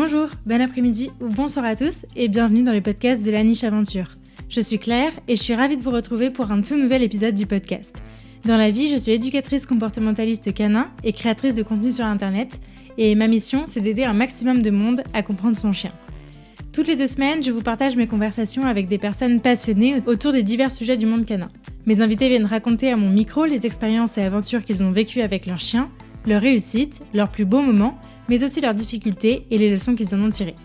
Bonjour, bon après-midi ou bonsoir à tous et bienvenue dans le podcast de la Niche Aventure. Je suis Claire et je suis ravie de vous retrouver pour un tout nouvel épisode du podcast. Dans la vie, je suis éducatrice comportementaliste canin et créatrice de contenu sur Internet et ma mission, c'est d'aider un maximum de monde à comprendre son chien. Toutes les 2 semaines, je vous partage mes conversations avec des personnes passionnées autour des divers sujets du monde canin. Mes invités viennent raconter à mon micro les expériences et aventures qu'ils ont vécues avec leurs chiens, leurs réussites, leurs plus beaux moments, mais aussi leurs difficultés et les leçons qu'ils en ont tirées.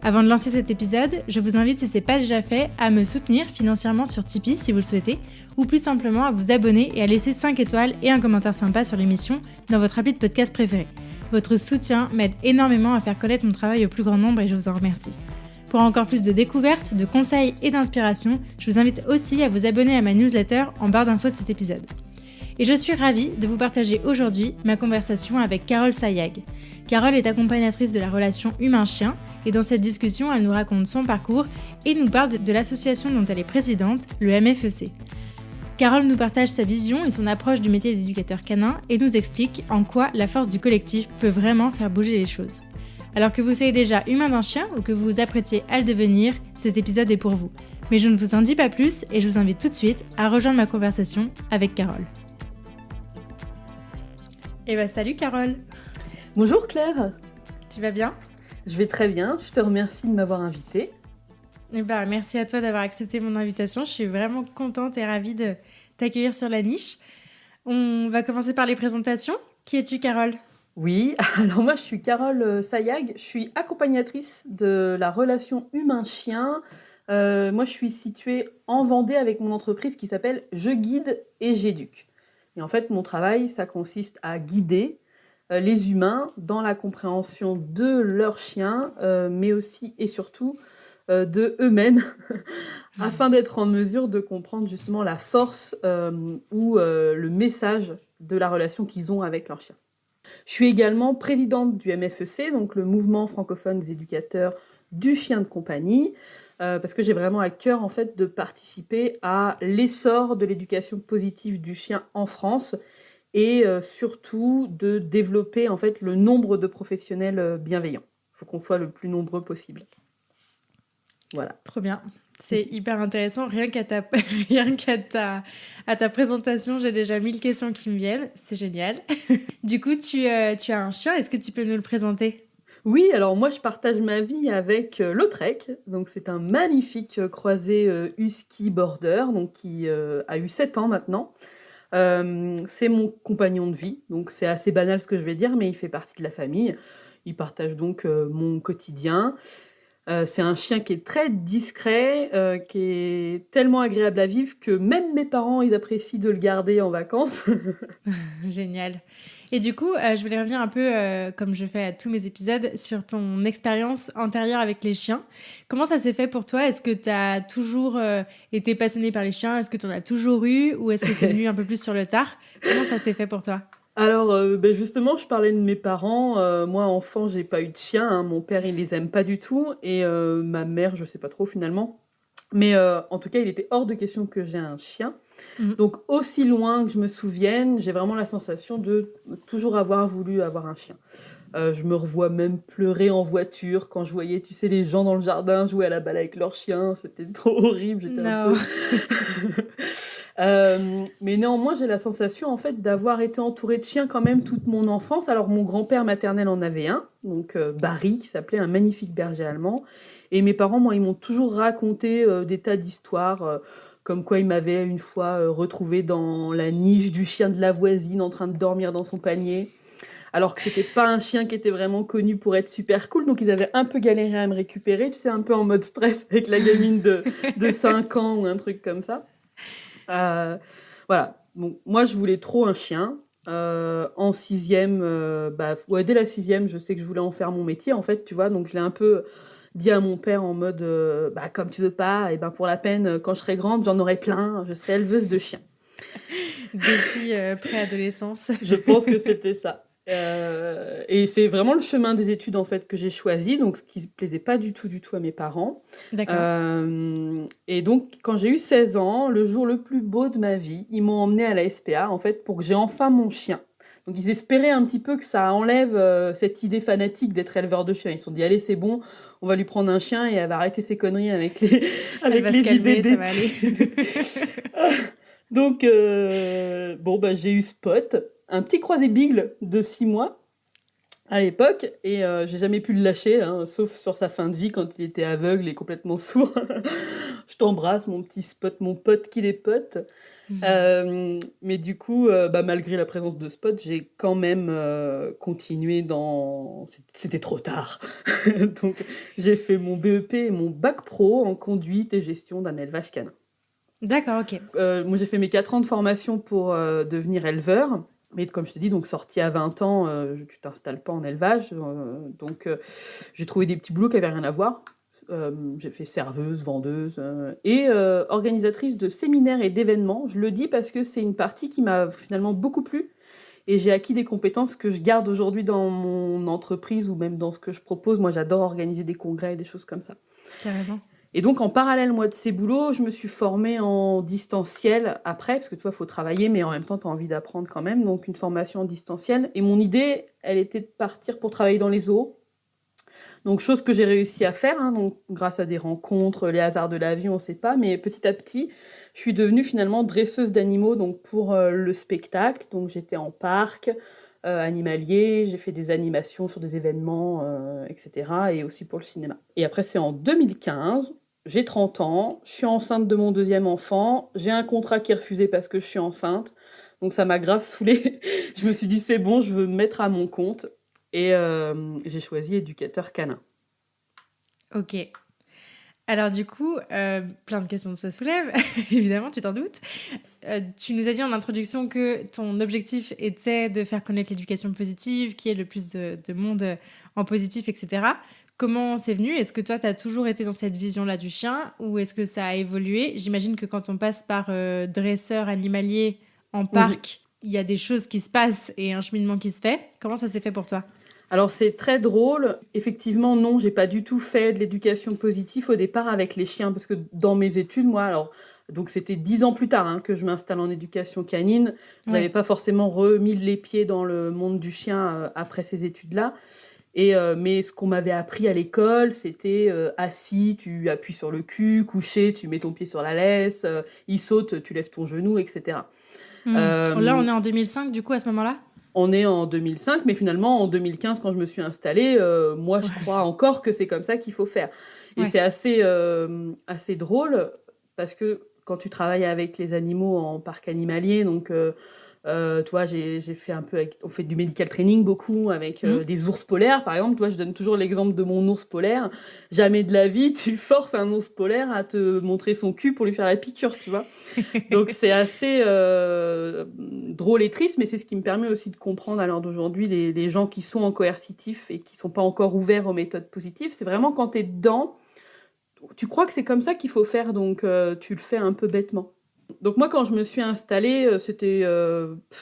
Avant de lancer cet épisode, je vous invite, si ce n'est pas déjà fait, à me soutenir financièrement sur Tipeee si vous le souhaitez, ou plus simplement à vous abonner et à laisser 5 étoiles et un commentaire sympa sur l'émission dans votre appli de podcast préféré. Votre soutien m'aide énormément à faire connaître mon travail au plus grand nombre et je vous en remercie. Pour encore plus de découvertes, de conseils et d'inspiration, je vous invite aussi à vous abonner à ma newsletter en barre d'infos de cet épisode. Et je suis ravie de vous partager aujourd'hui ma conversation avec Carole Sayag. Carole est accompagnatrice de la relation humain-chien et dans cette discussion, elle nous raconte son parcours et nous parle de l'association dont elle est présidente, le MFEC. Carole nous partage sa vision et son approche du métier d'éducateur canin et nous explique en quoi la force du collectif peut vraiment faire bouger les choses. Alors que vous soyez déjà humain d'un chien ou que vous vous apprêtiez à le devenir, cet épisode est pour vous. Mais je ne vous en dis pas plus et je vous invite tout de suite à rejoindre ma conversation avec Carole. Salut Carole. Bonjour Claire. Tu vas bien ? Je vais très bien, je te remercie de m'avoir invitée. Merci à toi d'avoir accepté mon invitation, je suis vraiment contente et ravie de t'accueillir sur la niche. On va commencer par les présentations. Qui es-tu Carole ? Oui, alors moi je suis Carole Sayag, je suis accompagnatrice de la relation humain-chien. Moi je suis située en Vendée avec mon entreprise qui s'appelle Je guide et j'éduque. Et en fait mon travail ça consiste à guider les humains dans la compréhension de leurs chiens, mais aussi et surtout de eux-mêmes, afin d'être en mesure de comprendre justement la force ou le message de la relation qu'ils ont avec leurs chiens. Je suis également présidente du MFEC, donc le mouvement francophone des éducateurs du chien de compagnie, parce que j'ai vraiment à cœur en fait de participer à l'essor de l'éducation positive du chien en France et surtout de développer en fait le nombre de professionnels bienveillants. Il faut qu'on soit le plus nombreux possible. Voilà. Trop bien. C'est hyper intéressant. Rien qu'à ta présentation, j'ai déjà 1000 questions qui me viennent. C'est génial. Du coup, tu as un chien. Est-ce que tu peux nous le présenter ? Oui, alors moi, je partage ma vie avec Lautrec. Donc, c'est un magnifique croisé husky border donc, qui a eu 7 ans maintenant. C'est mon compagnon de vie. Donc, c'est assez banal ce que je vais dire, mais il fait partie de la famille. Il partage donc mon quotidien. C'est un chien qui est très discret, qui est tellement agréable à vivre que même mes parents, ils apprécient de le garder en vacances. Génial. Et du coup, je voulais revenir un peu, comme je fais à tous mes épisodes, sur ton expérience antérieure avec les chiens. Comment ça s'est fait pour toi ? Est-ce que tu as toujours été passionnée par les chiens ? Est-ce que tu en as toujours eu ? Ou est-ce que c'est venu un peu plus sur le tard ? Comment ça s'est fait pour toi ? Alors, justement, je parlais de mes parents. Moi, enfant, j'ai pas eu de chien, hein. Mon père, il les aime pas du tout. Et ma mère, je sais pas trop finalement. Mais en tout cas, il était hors de question que j'ai un chien. Donc, aussi loin que je me souvienne, j'ai vraiment la sensation de toujours avoir voulu avoir un chien. Je me revois même pleurer en voiture quand je voyais, tu sais, les gens dans le jardin jouer à la balle avec leur chien. C'était trop horrible. J'étais un peu... mais néanmoins, j'ai la sensation en fait d'avoir été entourée de chiens quand même toute mon enfance. Alors, mon grand-père maternel en avait un, donc Barry, qui s'appelait un magnifique berger allemand. Et mes parents, moi, ils m'ont toujours raconté des tas d'histoires, comme quoi ils m'avaient une fois retrouvée dans la niche du chien de la voisine en train de dormir dans son panier. Alors que c'était pas un chien qui était vraiment connu pour être super cool, donc ils avaient un peu galéré à me récupérer, tu sais, un peu en mode stress avec la gamine de 5 ans ou un truc comme ça. Voilà. Bon, moi, je voulais trop un chien. En 6e, dès la 6e, je sais que je voulais en faire mon métier, en fait, tu vois, donc je l'ai un peu dit à mon père en mode comme tu veux pas, et ben pour la peine, quand je serai grande, j'en aurai plein, je serai éleveuse de chiens. Défi préadolescence. Je pense que c'était ça. Et c'est vraiment le chemin des études en fait que j'ai choisi, donc ce qui ne plaisait pas du tout à mes parents. D'accord. Et donc quand j'ai eu 16 ans, le jour le plus beau de ma vie, ils m'ont emmenée à la SPA en fait pour que j'ai enfin mon chien. Donc ils espéraient un petit peu que ça enlève cette idée fanatique d'être éleveur de chiens. Ils se sont dit, allez, c'est bon, on va lui prendre un chien et elle va arrêter ses conneries avec les, Elle avec va se les idées calmer, ça va aller. d'études. Donc, bon, bah, j'ai eu Spot, un petit croisé Beagle de 6 mois à l'époque, et j'ai jamais pu le lâcher, hein, sauf sur sa fin de vie quand il était aveugle et complètement sourd. Je t'embrasse, mon petit Spot, mon pote qui les pote. Mais du coup, bah, malgré la présence de Spot, j'ai quand même continué dans... C'était trop tard. Donc, j'ai fait mon BEP et mon bac pro en conduite et gestion d'un élevage canin. D'accord, ok. Moi, j'ai fait mes 4 ans de formation pour devenir éleveur. Mais comme je t'ai dit, donc sortie à 20 ans, tu t'installes pas en élevage. Donc, j'ai trouvé des petits boulots qui avaient rien à voir. J'ai fait serveuse, vendeuse et organisatrice de séminaires et d'événements. Je le dis parce que c'est une partie qui m'a finalement beaucoup plu et j'ai acquis des compétences que je garde aujourd'hui dans mon entreprise ou même dans ce que je propose. Moi, j'adore organiser des congrès et des choses comme ça. Carrément. Et donc, en parallèle, moi, de ces boulots, je me suis formée en distanciel après, parce que toi, il faut travailler, mais en même temps, tu as envie d'apprendre quand même. Donc, une formation en distanciel. Et mon idée, elle était de partir pour travailler dans les zoos. Donc, chose que j'ai réussi à faire, hein, donc, grâce à des rencontres, les hasards de la vie, on ne sait pas. Mais petit à petit, je suis devenue finalement dresseuse d'animaux donc pour le spectacle. Donc, j'étais en parc animalier, j'ai fait des animations sur des événements, etc. Et aussi pour le cinéma. Et après, c'est en 2015, j'ai 30 ans, je suis enceinte de mon deuxième enfant, j'ai un contrat qui est refusé parce que je suis enceinte. Donc ça m'a grave saoulée. Je me suis dit, c'est bon, je veux me mettre à mon compte. Et j'ai choisi éducateur canin. Ok. Alors du coup, plein de questions se soulèvent, évidemment, tu t'en doutes. Tu nous as dit en introduction que ton objectif était de faire connaître l'éducation positive, qu'il y ait le plus de monde en positif, etc. Comment c'est venu? Est-ce que toi, tu as toujours été dans cette vision-là du chien ou est-ce que ça a évolué? J'imagine que quand on passe par dresseur animalier en Mhm. parc, il y a des choses qui se passent et un cheminement qui se fait. Comment ça s'est fait pour toi? Alors c'est très drôle. Effectivement, non, j'ai pas du tout fait de l'éducation positive au départ avec les chiens, parce que dans mes études, moi, alors donc c'était 10 ans plus tard hein, que je m'installe en éducation canine. J'avais Ouais. pas forcément remis les pieds dans le monde du chien après ces études-là. Mais ce qu'on m'avait appris à l'école, c'était assis, tu appuies sur le cul, couché, tu mets ton pied sur la laisse, il saute, tu lèves ton genou, etc. Là, Euh, on est en 2005, du coup, à ce moment-là? on est en 2005, mais finalement, en 2015, quand je me suis installée, moi, je Ouais, crois encore que c'est comme ça qu'il faut faire. Et ouais. c'est assez drôle, parce que quand tu travailles avec les animaux en parc animalier, donc, tu vois, j'ai fait un peu on fait du medical training beaucoup avec Hmm. des ours polaires, par exemple. Tu vois, je donne toujours l'exemple de mon ours polaire. Jamais de la vie, tu forces un ours polaire à te montrer son cul pour lui faire la piqûre, tu vois. Donc c'est assez drôle et triste, mais c'est ce qui me permet aussi de comprendre à l'heure d'aujourd'hui les gens qui sont en coercitif et qui sont pas encore ouverts aux méthodes positives. C'est vraiment quand tu es dedans, tu crois que c'est comme ça qu'il faut faire, donc tu le fais un peu bêtement. Donc moi, quand je me suis installée, c'était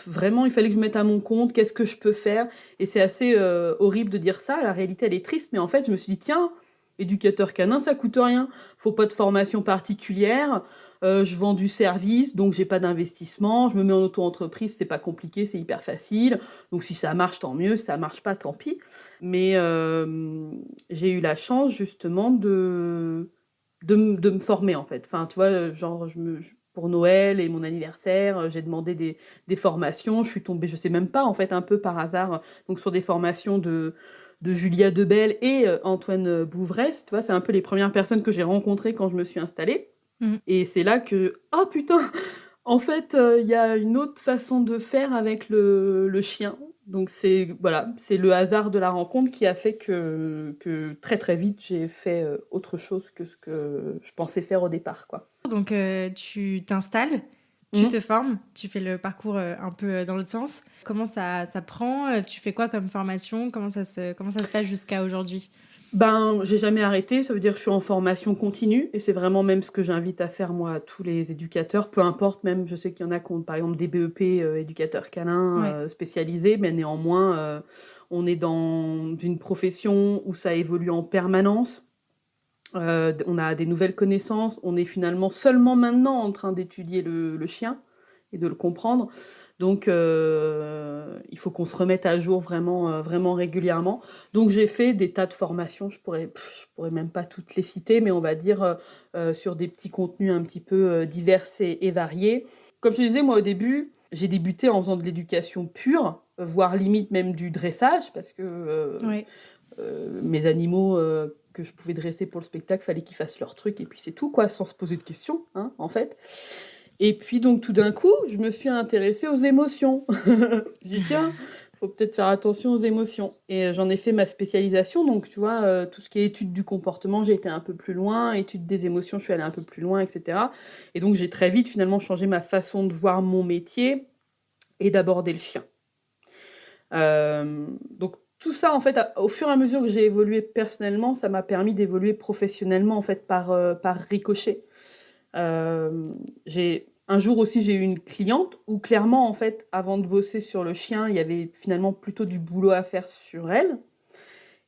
vraiment, il fallait que je mette à mon compte, qu'est-ce que je peux faire. Et c'est assez horrible de dire ça, la réalité elle est triste, mais en fait je me suis dit, tiens, éducateur canin, ça coûte rien, faut pas de formation particulière, je vends du service, donc j'ai pas d'investissement, je me mets en auto-entreprise, c'est pas compliqué, c'est hyper facile, donc si ça marche, tant mieux, si ça marche pas, tant pis. Mais j'ai eu la chance justement de me former en fait. Enfin, tu vois, genre, pour Noël et mon anniversaire, j'ai demandé des formations. Je suis tombée, je sais même pas, en fait, un peu par hasard, donc sur des formations de Julia Debelle et Antoine Bouvresse. Tu vois, c'est un peu les premières personnes que j'ai rencontrées quand je me suis installée. Hmm. Et c'est là que, ah putain, en fait, il y a une autre façon de faire avec le chien. Donc c'est voilà, c'est le hasard de la rencontre qui a fait que très très vite j'ai fait autre chose que ce que je pensais faire au départ, quoi. Donc, tu t'installes, tu te Mhm. formes, tu fais le parcours un peu dans l'autre sens. Comment ça prend? Tu fais quoi comme formation? Comment ça se passe jusqu'à aujourd'hui? Ben, j'ai jamais arrêté, ça veut dire que je suis en formation continue et c'est vraiment même ce que j'invite à faire moi à tous les éducateurs, peu importe, même je sais qu'il y en a qui ont par exemple des BEP éducateurs canins Ouais. spécialisés, mais néanmoins on est dans une profession où ça évolue en permanence. On a des nouvelles connaissances, on est finalement seulement maintenant en train d'étudier le chien et de le comprendre. Donc, il faut qu'on se remette à jour vraiment régulièrement. Donc, j'ai fait des tas de formations, je pourrais même pas toutes les citer, mais on va dire sur des petits contenus un petit peu divers et variés. Comme je te disais, moi au début, j'ai débuté en faisant de l'éducation pure, voire limite même du dressage, parce que Ouais. mes animaux que je pouvais dresser pour le spectacle, fallait qu'ils fassent leur truc, et puis c'est tout, quoi, sans se poser de questions, hein, en fait. Et puis donc tout d'un coup, je me suis intéressée aux émotions. J'ai dit tiens, faut peut-être faire attention aux émotions. Et j'en ai fait ma spécialisation, donc tu vois, tout ce qui est étude du comportement, j'ai été un peu plus loin, étude des émotions, je suis allée un peu plus loin, etc. Et donc j'ai très vite finalement changé ma façon de voir mon métier et d'aborder le chien. Donc tout ça, en fait, au fur et à mesure que j'ai évolué personnellement, ça m'a permis d'évoluer professionnellement, en fait, par ricochet. Un jour aussi, j'ai eu une cliente où clairement, en fait, avant de bosser sur le chien, il y avait finalement plutôt du boulot à faire sur elle.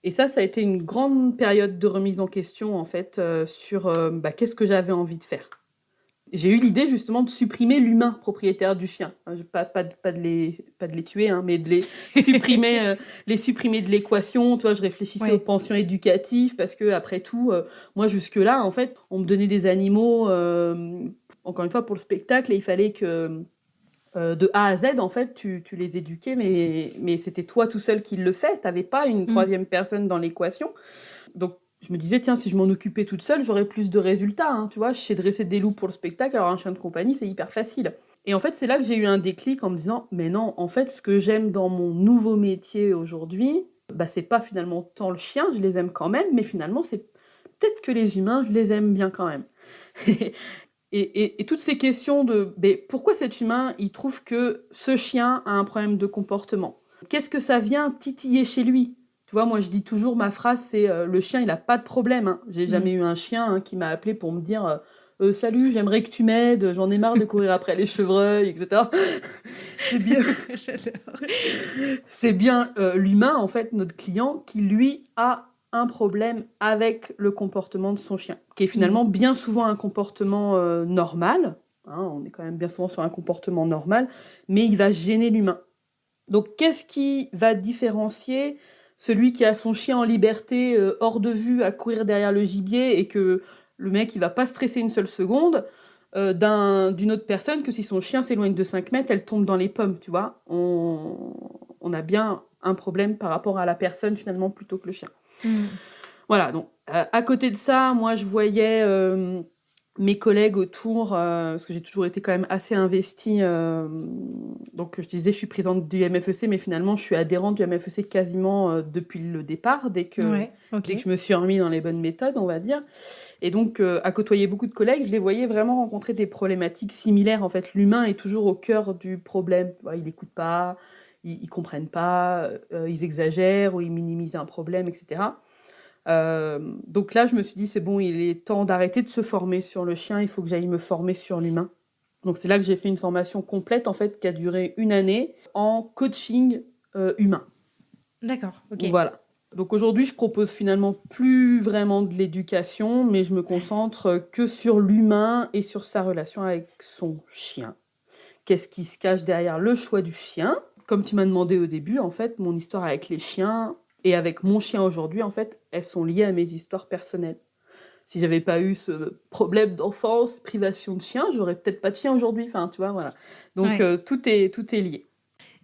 Et ça a été une grande période de remise en question, en fait, sur qu'est-ce que j'avais envie de faire. J'ai eu l'idée justement de supprimer l'humain propriétaire du chien. Pas de les tuer, hein, mais de les supprimer de l'équation. Tu vois, je réfléchissais aux pensions éducatives parce que après tout, moi jusque-là, en fait, on me donnait des animaux, encore une fois pour le spectacle, et il fallait que de A à Z, en fait, tu les éduquais, mais c'était toi tout seul qui le fais. T'avais pas une troisième personne dans l'équation. Donc je me disais, tiens, si je m'en occupais toute seule, j'aurais plus de résultats. Hein, tu vois, je sais dresser des loups pour le spectacle, alors un chien de compagnie, c'est hyper facile. Et en fait, c'est là que j'ai eu un déclic en me disant, mais non, en fait, ce que j'aime dans mon nouveau métier aujourd'hui, c'est pas finalement tant le chien, je les aime quand même, mais finalement, c'est peut-être que les humains, je les aime bien quand même. Et toutes ces questions de pourquoi cet humain, il trouve que ce chien a un problème de comportement? Qu'est-ce que ça vient titiller chez lui? Tu vois, moi je dis toujours, ma phrase c'est le chien il a pas de problème. Hein. J'ai jamais eu un chien qui m'a appelé pour me dire salut, j'aimerais que tu m'aides, j'en ai marre de courir après les chevreuils, etc. C'est bien, c'est bien l'humain, en fait, notre client, qui lui a un problème avec le comportement de son chien, qui est finalement bien souvent un comportement normal. Hein, on est quand même bien souvent sur un comportement normal, mais il va gêner l'humain. Donc, qu'est-ce qui va différencier celui qui a son chien en liberté, hors de vue, à courir derrière le gibier, et que le mec, il va pas stresser une seule seconde, d'une autre personne, que si son chien s'éloigne de 5 mètres, elle tombe dans les pommes, tu vois. On a bien un problème par rapport à la personne, finalement, plutôt que le chien. Voilà, donc, à côté de ça, moi, je voyais mes collègues autour, parce que j'ai toujours été quand même assez investie. Donc, je disais, je suis présente du MFEC, mais finalement, je suis adhérente du MFEC quasiment depuis le départ, dès que je me suis remis dans les bonnes méthodes, on va dire. Et donc, à côtoyer beaucoup de collègues, je les voyais vraiment rencontrer des problématiques similaires. En fait, l'humain est toujours au cœur du problème. Il n'écoute pas, ils comprennent pas, ils exagèrent ou ils minimisent un problème, etc. Donc là, je me suis dit, c'est bon, il est temps d'arrêter de se former sur le chien, il faut que j'aille me former sur l'humain. Donc c'est là que j'ai fait une formation complète, en fait, qui a duré 1 année en coaching humain. D'accord, ok. Voilà. Donc aujourd'hui, je propose finalement plus vraiment de l'éducation, mais je me concentre que sur l'humain et sur sa relation avec son chien. Qu'est-ce qui se cache derrière le choix du chien? Comme tu m'as demandé au début, en fait, mon histoire avec les chiens et avec mon chien aujourd'hui, en fait, elles sont liées à mes histoires personnelles. Si j'avais pas eu ce problème d'enfance, privation de chien, j'aurais peut-être pas de chien aujourd'hui. Enfin, tu vois, voilà. Donc tout est lié.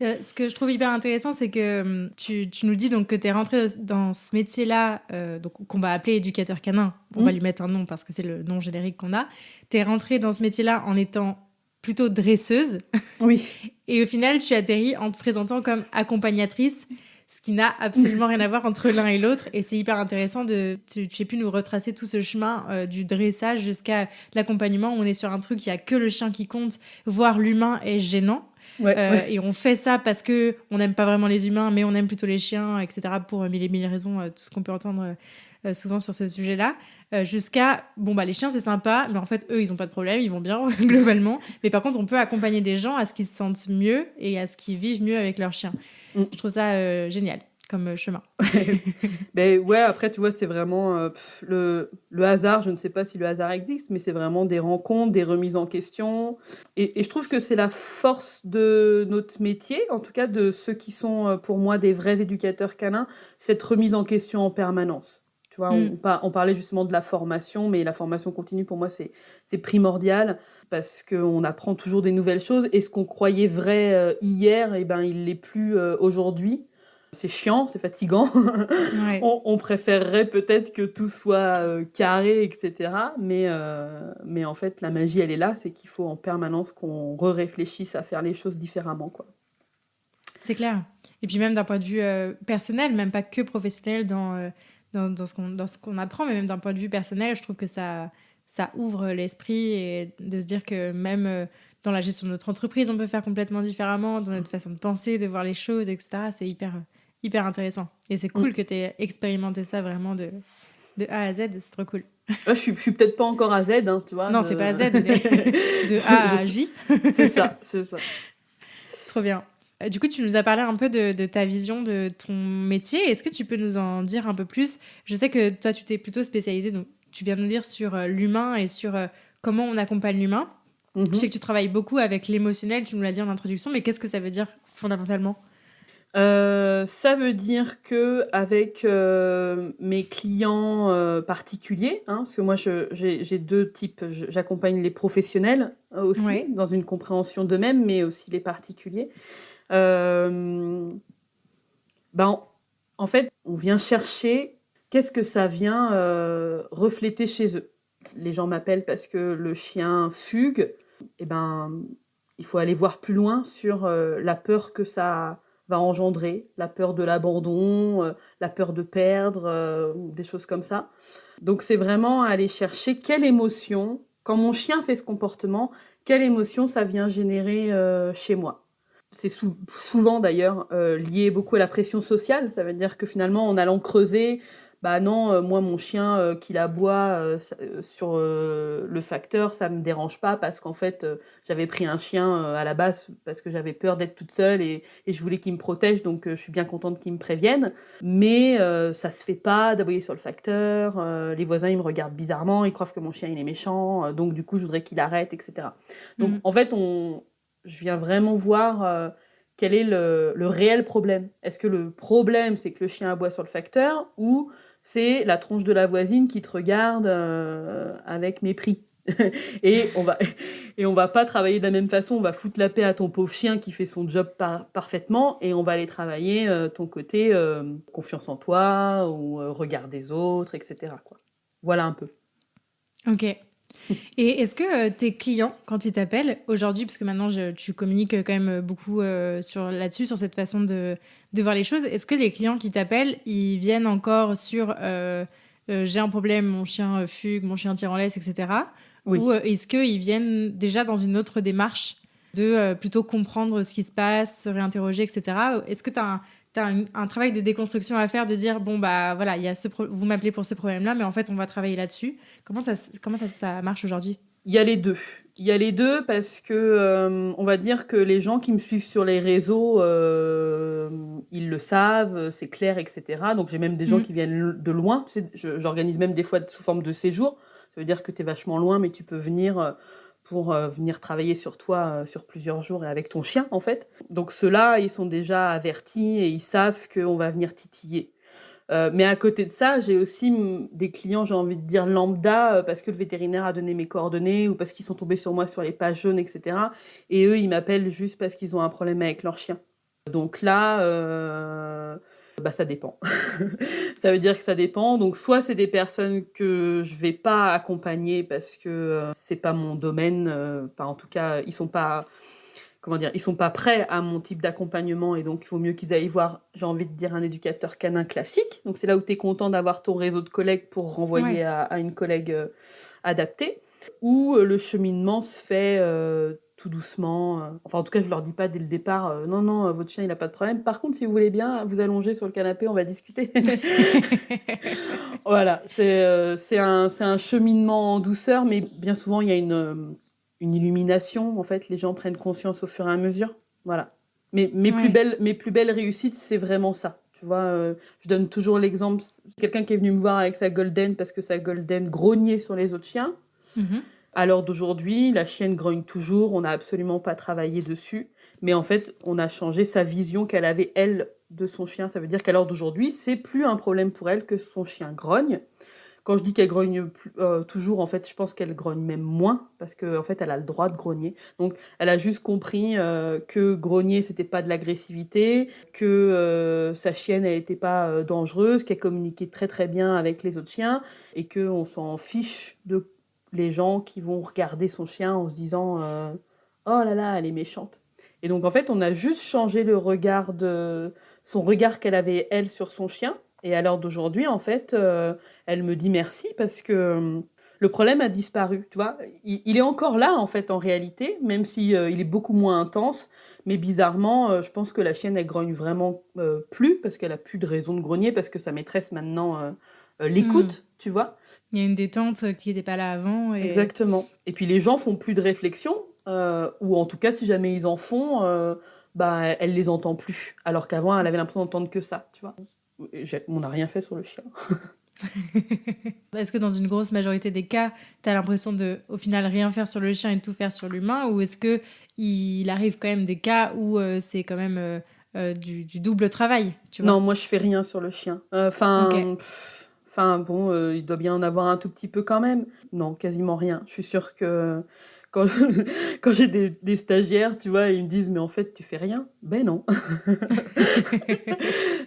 Ce que je trouve hyper intéressant, c'est que tu nous dis donc que tu es rentrée dans ce métier-là, donc, qu'on va appeler éducateur canin. On va lui mettre un nom parce que c'est le nom générique qu'on a. Tu es rentrée dans ce métier-là en étant plutôt dresseuse. Oui. Et au final, tu atterris en te présentant comme accompagnatrice, ce qui n'a absolument rien à voir entre l'un et l'autre. Et c'est hyper intéressant tu aies pu nous retracer tout ce chemin du dressage jusqu'à l'accompagnement. On est sur un truc, il n'y a que le chien qui compte, voire l'humain est gênant. Et on fait ça parce que on n'aime pas vraiment les humains, mais on aime plutôt les chiens, etc. Pour mille et mille raisons, tout ce qu'on peut entendre souvent sur ce sujet-là. Jusqu'à, les chiens, c'est sympa, mais en fait, eux, ils n'ont pas de problème, ils vont bien, globalement. Mais par contre, on peut accompagner des gens à ce qu'ils se sentent mieux et à ce qu'ils vivent mieux avec leurs chiens. Je trouve ça génial. comme chemin. Ben ouais, après, tu vois, c'est vraiment le hasard. Je ne sais pas si le hasard existe, mais c'est vraiment des rencontres, des remises en question. Et je trouve que c'est la force de notre métier, en tout cas de ceux qui sont pour moi des vrais éducateurs canins, cette remise en question en permanence. Tu vois, Mm. on parlait justement de la formation, mais la formation continue, pour moi, c'est primordial parce qu'on apprend toujours des nouvelles choses. Et ce qu'on croyait vrai hier, eh ben, il l'est plus aujourd'hui. C'est chiant, c'est fatigant. Ouais. On préférerait peut-être que tout soit carré, etc. Mais en fait, la magie, elle est là. C'est qu'il faut en permanence qu'on réfléchisse à faire les choses différemment, quoi. C'est clair. Et puis même d'un point de vue personnel, même pas que professionnel dans ce qu'on apprend, mais même d'un point de vue personnel, je trouve que ça ouvre l'esprit et de se dire que même dans la gestion de notre entreprise, on peut faire complètement différemment, dans notre façon de penser, de voir les choses, etc. C'est hyper intéressant. Et c'est Mm. cool que tu aies expérimenté ça vraiment de A à Z, c'est trop cool. Je suis peut-être pas encore à Z, hein, tu vois. Non, t'es pas à Z, mais de A à J. C'est ça, c'est ça. Trop bien. Du coup, tu nous as parlé un peu de ta vision de ton métier. Est-ce que tu peux nous en dire un peu plus? Je sais que toi, tu t'es plutôt spécialisée, donc tu viens de nous dire sur l'humain et sur comment on accompagne l'humain. Je sais que tu travailles beaucoup avec l'émotionnel, tu nous l'as dit en introduction, mais qu'est-ce que ça veut dire fondamentalement? Ça veut dire que avec mes clients particuliers, hein, parce que moi j'ai deux types, j'accompagne les professionnels aussi Ouais. dans une compréhension d'eux-mêmes, mais aussi les particuliers. Euh, ben, en fait, on vient chercher qu'est-ce que ça vient refléter chez eux. Les gens m'appellent parce que le chien fugue. Et ben, il faut aller voir plus loin sur la peur que ça va engendrer, la peur de l'abandon, la peur de perdre, des choses comme ça. Donc c'est vraiment aller chercher quelle émotion, quand mon chien fait ce comportement, quelle émotion ça vient générer chez moi. C'est souvent d'ailleurs lié beaucoup à la pression sociale. Ça veut dire que finalement, en allant creuser, bah non, moi mon chien qu'il aboie sur le facteur, ça me dérange pas parce qu'en fait, j'avais pris un chien à la base parce que j'avais peur d'être toute seule et je voulais qu'il me protège, donc je suis bien contente qu'il me prévienne. Mais ça se fait pas d'aboyer sur le facteur. Les voisins, ils me regardent bizarrement, ils croient que mon chien il est méchant, donc du coup, je voudrais qu'il arrête, etc. Donc en fait, je viens vraiment voir quel est le réel problème. Est-ce que le problème, c'est que le chien aboie sur le facteur ou c'est la tronche de la voisine qui te regarde avec mépris? et on va pas travailler de la même façon. On va foutre la paix à ton pauvre chien qui fait son job parfaitement et on va aller travailler ton côté confiance en toi ou regard des autres, etc., quoi. Voilà un peu. Ok. Et est-ce que tes clients, quand ils t'appellent aujourd'hui, parce que maintenant tu communiques quand même beaucoup là-dessus, sur cette façon de voir les choses, est-ce que les clients qui t'appellent, ils viennent encore sur j'ai un problème, mon chien fugue, mon chien tire en laisse, etc. Oui. Ou est-ce qu'ils viennent déjà dans une autre démarche de plutôt comprendre ce qui se passe, se réinterroger, etc. Est-ce que tu as un travail de déconstruction à faire, de dire, bon, bah voilà, il y a vous m'appelez pour ce problème-là, mais en fait, on va travailler là-dessus. Comment ça marche aujourd'hui? Il y a les deux. Il y a les deux parce que on va dire que les gens qui me suivent sur les réseaux, ils le savent, c'est clair, etc. Donc j'ai même des gens qui viennent de loin. J'organise même des fois sous forme de séjour. Ça veut dire que tu es vachement loin, mais tu peux venir pour venir travailler sur toi sur plusieurs jours et avec ton chien, en fait. Donc ceux-là, ils sont déjà avertis et ils savent qu'on va venir titiller. Mais à côté de ça, j'ai aussi des clients, j'ai envie de dire lambda, parce que le vétérinaire a donné mes coordonnées ou parce qu'ils sont tombés sur moi sur les pages jaunes, etc. Et eux, ils m'appellent juste parce qu'ils ont un problème avec leur chien. Donc là, bah, ça dépend. Ça veut dire que ça dépend. Donc soit c'est des personnes que je vais pas accompagner parce que c'est pas mon domaine. Enfin, en tout cas, ils sont pas... Comment dire, ils sont pas prêts à mon type d'accompagnement et donc il vaut mieux qu'ils aillent voir, j'ai envie de dire, un éducateur canin classique. Donc c'est là où tu es content d'avoir ton réseau de collègues pour renvoyer à une collègue adaptée. Ou le cheminement se fait tout doucement. Enfin, en tout cas, je leur dis pas dès le départ, non, non, votre chien, il a pas de problème. Par contre, si vous voulez bien vous allonger sur le canapé, on va discuter. Voilà, c'est un cheminement en douceur, mais bien souvent, il y a une illumination. En fait, les gens prennent conscience au fur et à mesure. Voilà. Mes plus belles réussites, c'est vraiment ça. Tu tu vois. Je donne toujours l'exemple, quelqu'un qui est venu me voir avec sa golden parce que sa golden grognait sur les autres chiens. Mhm. À l'heure d'aujourd'hui, la chienne grogne toujours, on n'a absolument pas travaillé dessus, mais en fait, on a changé sa vision qu'elle avait, elle, de son chien. Ça veut dire qu'à l'heure d'aujourd'hui, c'est plus un problème pour elle que son chien grogne. Quand je dis qu'elle grogne toujours, en fait, je pense qu'elle grogne même moins, parce qu'en fait, elle a le droit de grogner. Donc, elle a juste compris que grogner, c'était pas de l'agressivité, que sa chienne, elle était pas dangereuse, qu'elle communiquait très très bien avec les autres chiens, et qu'on s'en fiche de les gens qui vont regarder son chien en se disant oh là là, elle est méchante. Et donc, en fait, on a juste changé son regard qu'elle avait, elle, sur son chien. Et à l'heure d'aujourd'hui, en fait, elle me dit merci parce que le problème a disparu, tu vois. Il est encore là, en fait, en réalité, même si il est beaucoup moins intense. Mais bizarrement, je pense que la chienne, elle grogne vraiment plus parce qu'elle a plus de raison de grogner parce que sa maîtresse, maintenant, l'écoute, tu vois. Il y a une détente qui n'était pas là avant. Exactement. Et puis les gens font plus de réflexion, ou en tout cas, si jamais ils en font, bah, elle les entend plus. Alors qu'avant, elle avait l'impression d'entendre que ça, tu vois. On n'a rien fait sur le chien. Est-ce que dans une grosse majorité des cas, tu as l'impression de, au final, rien faire sur le chien et tout faire sur l'humain, ou est-ce qu'il arrive quand même des cas où c'est quand même du double travail, tu vois? Non, moi, je fais rien sur le chien. Ok. Bon, il doit bien en avoir un tout petit peu quand même. Non, quasiment rien. Je suis sûre que quand, quand j'ai des stagiaires, tu vois, ils me disent, mais en fait, tu fais rien. Ben non.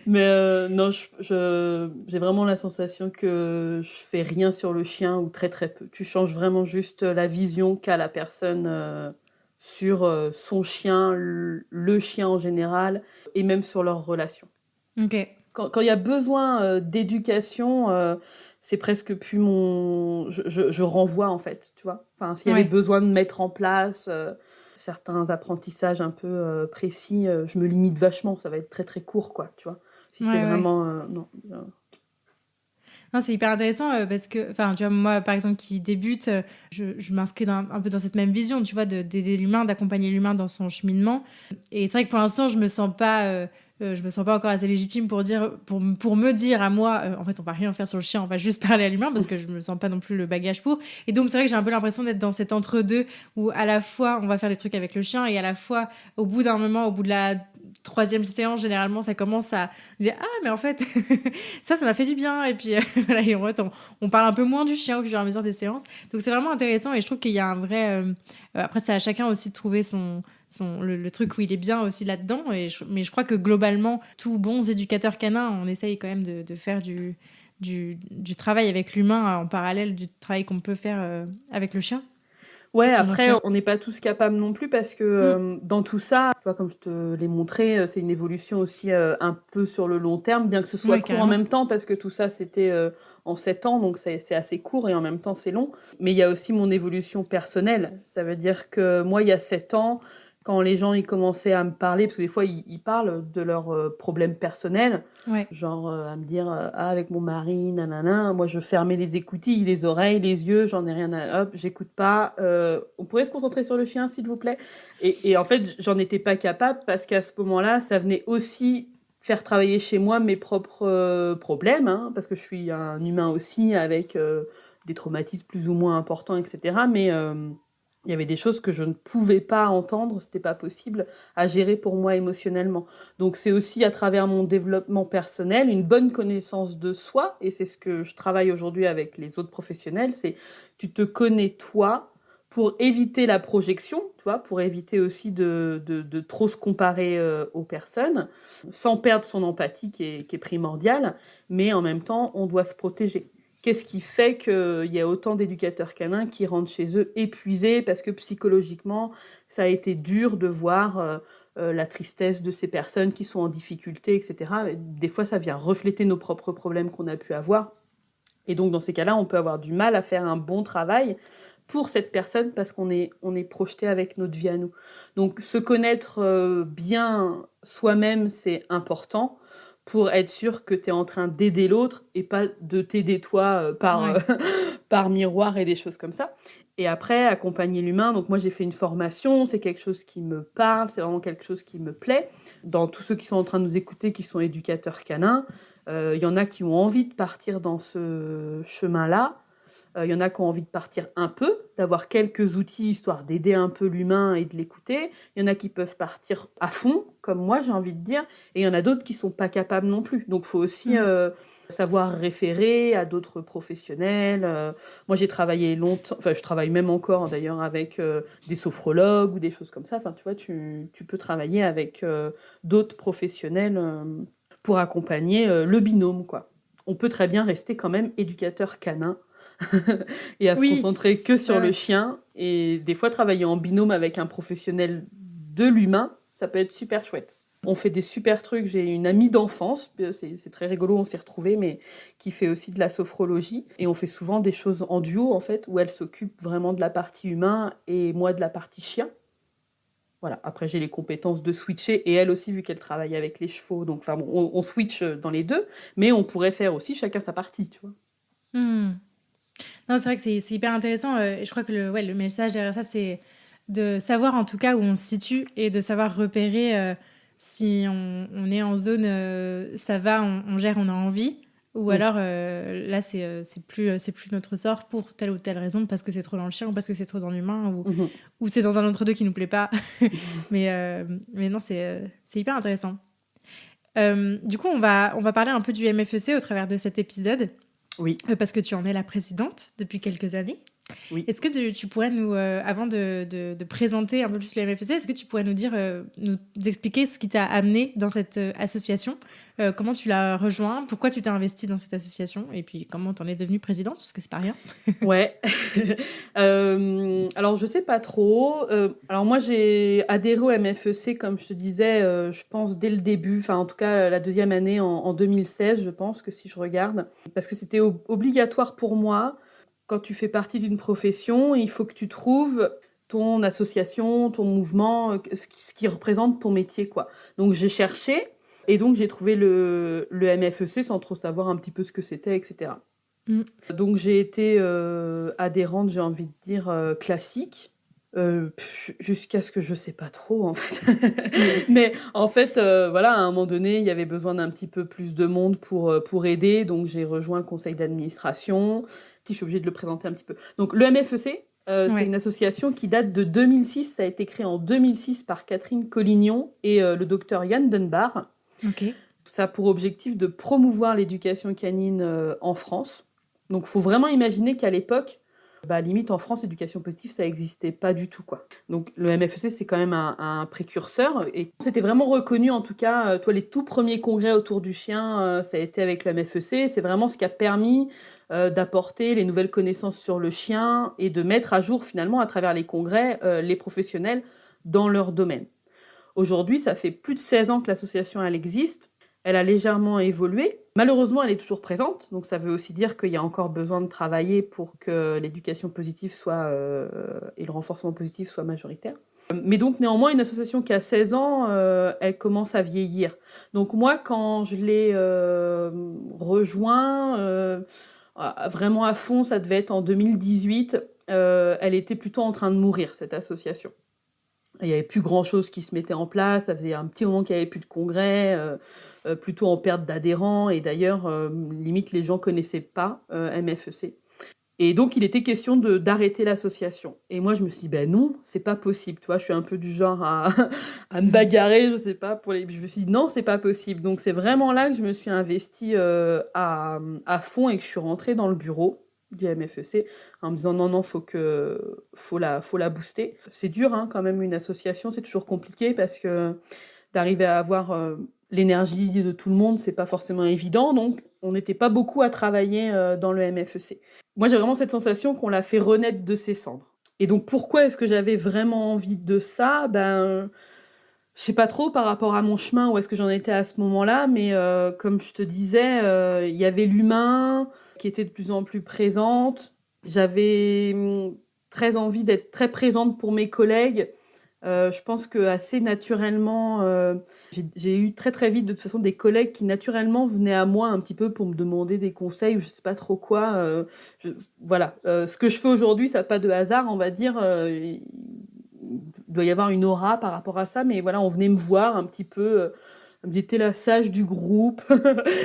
Mais non, j'ai vraiment la sensation que je fais rien sur le chien ou très très peu. Tu changes vraiment juste la vision qu'a la personne sur son chien, le chien en général, et même sur leur relation. Ok. Quand il y a besoin d'éducation, c'est presque plus mon... Je renvoie, en fait, tu vois. Enfin, s'il y avait Ouais. besoin de mettre en place certains apprentissages un peu précis, je me limite vachement. Ça va être très, très court, quoi, tu vois. Si c'est Ouais, ouais. vraiment... non. Non, c'est hyper intéressant parce que, enfin, tu vois, moi, par exemple, qui débute, je m'inscris un peu dans cette même vision, tu vois, d'aider l'humain, d'accompagner l'humain dans son cheminement. Et c'est vrai que pour l'instant, je me sens pas encore assez légitime pour me dire à moi, en fait, on va rien faire sur le chien, on va juste parler à l'humain parce que je me sens pas non plus le bagage pour. Et donc, c'est vrai que j'ai un peu l'impression d'être dans cet entre-deux où à la fois, on va faire des trucs avec le chien et à la fois, au bout d'un moment, au bout de la troisième séance, généralement, ça commence à dire, ah, mais en fait, ça m'a fait du bien. Et puis, voilà, et en fait, on parle un peu moins du chien au fur et à mesure des séances. Donc, c'est vraiment intéressant et je trouve qu'il y a un vrai... après, c'est à chacun aussi de trouver le truc où il est bien aussi là-dedans. Mais je crois que globalement, tous bons éducateurs canins, on essaye quand même de faire du travail avec l'humain en parallèle du travail qu'on peut faire avec le chien. Ouais, Si on en après, fait un. on n'est pas tous capables non plus parce que Mm. dans tout ça, tu vois, comme je te l'ai montré, c'est une évolution aussi un peu sur le long terme, bien que ce soit Ouais, court en carrément. même temps, parce que tout ça, c'était en 7 ans, donc c'est assez court et en même temps, c'est long. Mais il y a aussi mon évolution personnelle. Ça veut dire que moi, il y a 7 ans, quand les gens ils commençaient à me parler, parce que des fois, ils parlent de leurs problèmes personnels, Ouais. genre à me dire ah, avec mon mari, nanana, moi je fermais les écoutilles, les oreilles, les yeux, j'en ai rien à... Hop, j'écoute pas. On pourrait se concentrer sur le chien, s'il vous plaît. Et en fait, j'en étais pas capable parce qu'à ce moment-là, ça venait aussi faire travailler chez moi mes propres problèmes, hein, parce que je suis un humain aussi avec des traumatismes plus ou moins importants, etc. Mais il y avait des choses que je ne pouvais pas entendre, c'était pas possible à gérer pour moi émotionnellement. Donc c'est aussi à travers mon développement personnel, une bonne connaissance de soi, et c'est ce que je travaille aujourd'hui avec les autres professionnels, c'est tu te connais toi pour éviter la projection, tu vois, pour éviter aussi de trop se comparer aux personnes, sans perdre son empathie qui est primordiale, mais en même temps, on doit se protéger. Qu'est-ce qui fait qu'il y a autant d'éducateurs canins qui rentrent chez eux épuisés parce que psychologiquement, ça a été dur de voir la tristesse de ces personnes qui sont en difficulté, etc. Des fois, ça vient refléter nos propres problèmes qu'on a pu avoir. Et donc, dans ces cas-là, on peut avoir du mal à faire un bon travail pour cette personne parce on est projeté avec notre vie à nous. Donc, se connaître bien soi-même, c'est important pour être sûr que tu es en train d'aider l'autre et pas de t'aider toi Ouais. par miroir et des choses comme ça. Et après, accompagner l'humain, donc moi j'ai fait une formation, c'est quelque chose qui me parle, c'est vraiment quelque chose qui me plaît. Dans tous ceux qui sont en train de nous écouter, qui sont éducateurs canins, il y en a qui ont envie de partir dans ce chemin-là. Il y en a qui ont envie de partir un peu, d'avoir quelques outils histoire d'aider un peu l'humain et de l'écouter. Il y en a qui peuvent partir à fond, comme moi j'ai envie de dire, et il y en a d'autres qui sont pas capables non plus. Donc il faut aussi savoir référer à d'autres professionnels. Moi j'ai travaillé longtemps, enfin je travaille même encore d'ailleurs avec des sophrologues ou des choses comme ça. Enfin tu vois, tu peux travailler avec d'autres professionnels pour accompagner le binôme, quoi. On peut très bien rester quand même éducateur canin et à se Oui, concentrer que sur ouais, le ouais. chien. Et des fois, travailler en binôme avec un professionnel de l'humain, ça peut être super chouette. On fait des super trucs. J'ai une amie d'enfance, c'est très rigolo, on s'est retrouvés, mais qui fait aussi de la sophrologie. Et on fait souvent des choses en duo, en fait, où elle s'occupe vraiment de la partie humain et moi de la partie chien. Voilà. Après, j'ai les compétences de switcher et elle aussi, vu qu'elle travaille avec les chevaux. Donc, enfin, bon, on switch dans les deux, mais on pourrait faire aussi chacun sa partie, tu vois. Hmm. Non, c'est vrai que c'est hyper intéressant. Et je crois que le message derrière ça, c'est de savoir en tout cas où on se situe et de savoir repérer si on est en zone ça va, on gère, on a envie. Ou Mm. alors là, c'est plus notre sort pour telle ou telle raison, parce que c'est trop dans le chien ou parce que c'est trop dans l'humain Mhm. ou c'est dans un entre-deux qui nous plaît pas. Mais non, c'est hyper intéressant. Du coup, on va parler un peu du MFEC au travers de cet épisode, Oui, parce que tu en es la présidente depuis quelques années. oui. Est-ce que tu pourrais nous, avant de présenter un peu plus le MFEC, est-ce que tu pourrais nous dire, nous expliquer ce qui t'a amené dans cette association, comment tu l'as rejoint, pourquoi tu t'es investi dans cette association, et puis comment t'en es devenue présidente, parce que c'est pas rien. Ouais. Alors, je sais pas trop. Alors, moi, j'ai adhéré au MFEC, comme je te disais, je pense, dès le début. Enfin, en tout cas, la deuxième année, en 2016, je pense que si je regarde. Parce que c'était obligatoire pour moi. Quand tu fais partie d'une profession, il faut que tu trouves ton association, ton mouvement, ce qui représente ton métier, quoi. Donc, j'ai cherché. Et donc, j'ai trouvé le MFEC sans trop savoir un petit peu ce que c'était, etc. Mm. Donc j'ai été adhérente, j'ai envie de dire, classique, jusqu'à ce que je sais pas trop en fait. Mais en fait, voilà, à un moment donné, il y avait besoin d'un petit peu plus de monde pour aider, donc j'ai rejoint le conseil d'administration. Si je suis obligée de le présenter un petit peu. Donc le MFEC, c'est Ouais, une association qui date de 2006. Ça a été créé en 2006 par Catherine Collignon et le docteur Yann Dunbar. ok. Ça a pour objectif de promouvoir l'éducation canine en France. Donc, il faut vraiment imaginer qu'à l'époque, limite en France, l'éducation positive, ça n'existait pas du tout, quoi. Donc, le MFEC, c'est quand même un précurseur. Et c'était vraiment reconnu, en tout cas, toi, les tout premiers congrès autour du chien, ça a été avec le MFEC. C'est vraiment ce qui a permis d'apporter les nouvelles connaissances sur le chien et de mettre à jour, finalement, à travers les congrès, les professionnels dans leur domaine. Aujourd'hui, ça fait plus de 16 ans que l'association elle existe. Elle a légèrement évolué. Malheureusement, elle est toujours présente. Donc, ça veut aussi dire qu'il y a encore besoin de travailler pour que l'éducation positive et le renforcement positif soient majoritaires. Mais donc, néanmoins, une association qui a 16 ans, elle commence à vieillir. Donc, moi, quand je l'ai rejoint, vraiment à fond, ça devait être en 2018, elle était plutôt en train de mourir, cette association. Il n'y avait plus grand-chose qui se mettait en place, ça faisait un petit moment qu'il n'y avait plus de congrès, plutôt en perte d'adhérents, et d'ailleurs, limite, les gens ne connaissaient pas MFEC. Et donc, il était question d'arrêter l'association. Et moi, je me suis dit, ben non, c'est pas possible. Tu vois, je suis un peu du genre à me bagarrer, je sais pas. Je me suis dit, non, c'est pas possible. Donc, c'est vraiment là que je me suis investie à fond et que je suis rentrée dans le bureau du MFEC en me disant, non, non, faut la booster. C'est dur, hein, quand même, une association, c'est toujours compliqué parce que d'arriver à avoir l'énergie de tout le monde, c'est pas forcément évident. Donc, on n'était pas beaucoup à travailler dans le MFEC. Moi, j'ai vraiment cette sensation qu'on l'a fait renaître de ses cendres. Et donc, pourquoi est-ce que j'avais vraiment envie de ça? Je sais pas trop par rapport à mon chemin, où est-ce que j'en étais à ce moment-là, mais comme je te disais, il y avait l'humain qui était de plus en plus présente. J'avais très envie d'être très présente pour mes collègues, Je pense qu'assez naturellement, j'ai eu très, très vite de toute façon des collègues qui naturellement venaient à moi un petit peu pour me demander des conseils ou je sais pas trop quoi, je voilà, ce que je fais aujourd'hui, ça a pas de hasard, on va dire, il doit y avoir une aura par rapport à ça, mais voilà, on venait me voir un petit peu, j'étais la sage du groupe.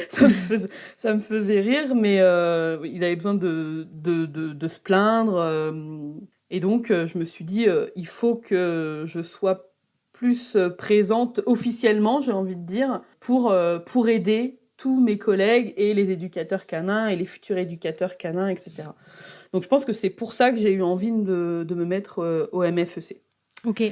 Ça me faisait ça me faisait rire, mais il avait besoin de se plaindre, et donc je me suis dit, «Il faut que je sois plus, présente officiellement», j'ai envie de dire, pour aider tous mes collègues et les éducateurs canins et les futurs éducateurs canins et cetera. Donc je pense que c'est pour ça que j'ai eu envie de me mettre, au MFEC. Ok.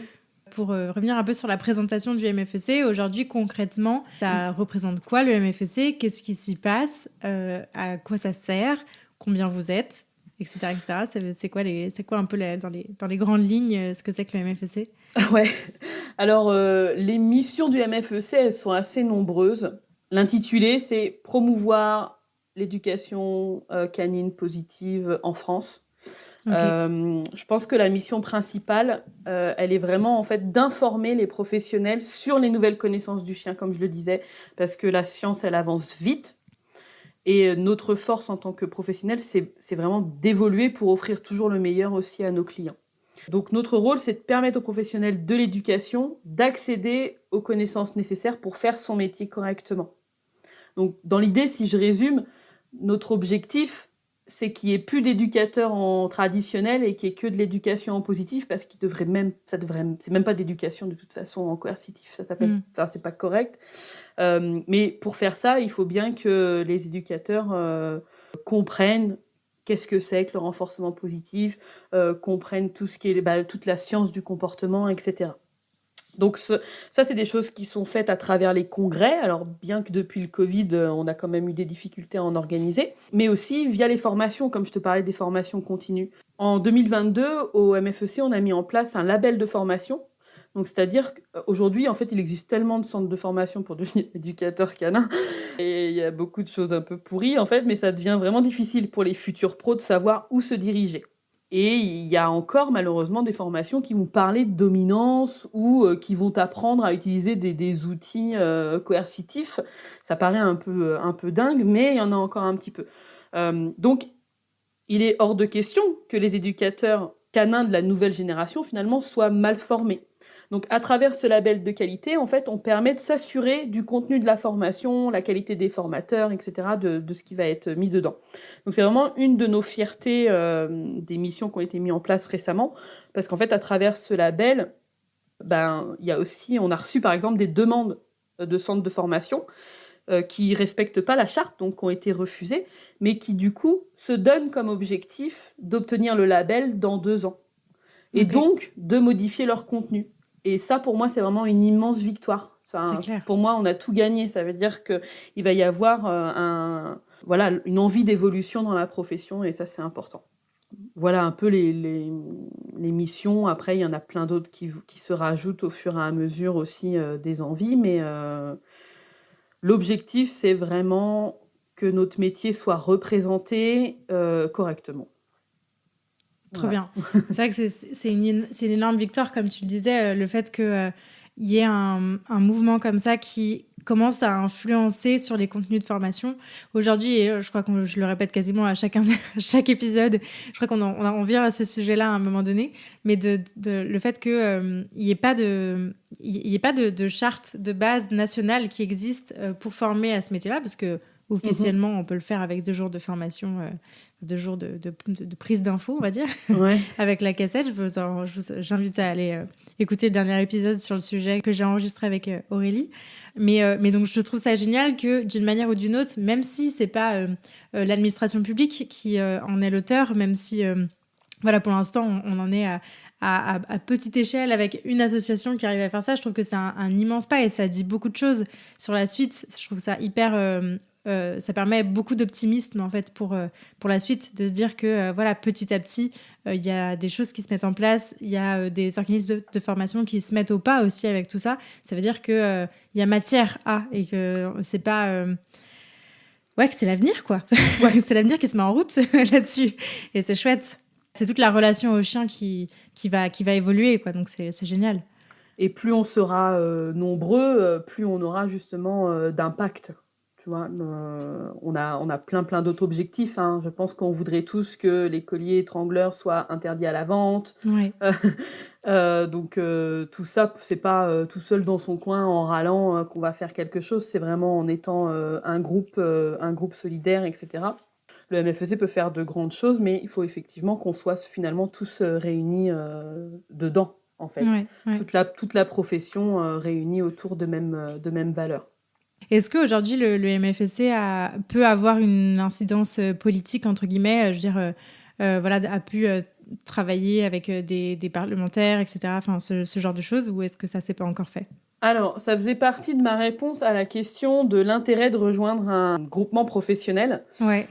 Pour revenir un peu sur la présentation du MFEC, aujourd'hui concrètement, ça représente quoi le MFEC? Qu'est-ce qui s'y passe? À quoi ça sert? Combien vous êtes? Etc. etc. C'est quoi un peu dans les grandes lignes ce que c'est que le MFEC? Ouais. Alors, les missions du MFEC, elles sont assez nombreuses. L'intitulé, c'est «Promouvoir l'éducation, canine positive en France». Ok. Je pense que la mission principale, elle est vraiment, en fait, d'informer les professionnels sur les nouvelles connaissances du chien, comme je le disais, parce que la science, elle avance vite et notre force en tant que professionnels, c'est vraiment d'évoluer pour offrir toujours le meilleur aussi à nos clients. Donc notre rôle, c'est de permettre aux professionnels de l'éducation d'accéder aux connaissances nécessaires pour faire son métier correctement. Donc dans l'idée, si je résume, notre objectif, c'est qu'il n'y ait plus d'éducateurs en traditionnel et qu'il n'y ait que de l'éducation en positif, parce qu'il devrait même, c'est même pas de l'éducation de toute façon en coercitif, ça s'appelle, enfin c'est pas correct. Mais pour faire ça, il faut bien que les éducateurs comprennent qu'est-ce que c'est que le renforcement positif, comprennent tout ce qui est toute la science du comportement, etc. Donc ça, c'est des choses qui sont faites à travers les congrès. Alors bien que depuis le Covid, on a quand même eu des difficultés à en organiser, mais aussi via les formations, comme je te parlais des formations continues. En 2022, au MFEC, on a mis en place un label de formation. Donc c'est-à-dire qu'aujourd'hui, en fait, il existe tellement de centres de formation pour devenir éducateur canin, et il y a beaucoup de choses un peu pourries, en fait, mais ça devient vraiment difficile pour les futurs pros de savoir où se diriger. Et il y a encore malheureusement des formations qui vont parler de dominance ou qui vont t'apprendre à utiliser des outils coercitifs. Ça paraît un peu dingue, mais il y en a encore un petit peu. Donc, il est hors de question que les éducateurs canins de la nouvelle génération, finalement, soient mal formés. Donc, à travers ce label de qualité, en fait, on permet de s'assurer du contenu de la formation, la qualité des formateurs, etc., de ce qui va être mis dedans. Donc, c'est vraiment une de nos fiertés des missions qui ont été mises en place récemment, parce qu'en fait, à travers ce label, il y a aussi, on a reçu par exemple des demandes de centres de formation qui respectent pas la charte, donc qui ont été refusées, mais qui du coup se donnent comme objectif d'obtenir le label dans 2 ans. Et donc de modifier leur contenu. Et ça, pour moi, c'est vraiment une immense victoire. Enfin, C'est clair. pour moi, on a tout gagné. Ça veut dire qu'il va y avoir une envie d'évolution dans la profession, et ça, c'est important. Voilà un peu les missions. Après, il y en a plein d'autres qui se rajoutent au fur et à mesure aussi des envies, mais l'objectif, c'est vraiment que notre métier soit représenté correctement. Trop Voilà. bien. C'est vrai que c'est une énorme victoire, comme tu le disais, le fait qu'il y ait un mouvement comme ça qui commence à influencer sur les contenus de formation. Aujourd'hui, et je crois que je le répète quasiment à chaque épisode, je crois on vient à ce sujet-là à un moment donné, mais le fait qu'il n'y ait pas de charte de base nationale qui existe pour former à ce métier-là, parce que officiellement, on peut le faire avec 2 jours de formation, 2 jours de prise d'infos, on va dire, Ouais. avec la cassette. J'invite à aller écouter le dernier épisode sur le sujet que j'ai enregistré avec Aurélie. Mais donc, je trouve ça génial que, d'une manière ou d'une autre, même si c'est pas l'administration publique qui en est l'auteur, même si, voilà, pour l'instant, on en est à petite échelle avec une association qui arrive à faire ça, je trouve que c'est un immense pas et ça dit beaucoup de choses sur la suite. Je trouve ça hyper... ça permet beaucoup d'optimisme en fait pour la suite, de se dire que voilà, petit à petit il y a des choses qui se mettent en place, il y a des organismes de formation qui se mettent au pas aussi avec tout ça. Ça veut dire que il y a matière à, et que c'est pas que c'est l'avenir quoi. Ouais. C'est l'avenir qui se met en route là-dessus et c'est chouette. C'est toute la relation au chien qui va évoluer quoi, donc c'est génial. Et plus on sera nombreux, plus on aura justement d'impact. Tu vois, on a plein d'autres objectifs, hein. Je pense qu'on voudrait tous que les colliers étrangleurs soient interdits à la vente. Ouais. Donc tout ça, c'est pas tout seul dans son coin en râlant qu'on va faire quelque chose. C'est vraiment en étant un groupe solidaire, etc. Le MFEC peut faire de grandes choses, mais il faut effectivement qu'on soit finalement tous réunis dedans, en fait. Ouais, ouais. Toute la profession réunie autour de mêmes valeurs. Est-ce qu'aujourd'hui, le MFEC peut avoir une incidence politique, entre guillemets, je veux dire, voilà, a pu travailler avec des parlementaires, etc., enfin, ce genre de choses, ou est-ce que ça s'est pas encore fait? Alors, ça faisait partie de ma réponse à la question de l'intérêt de rejoindre un groupement professionnel. Ouais,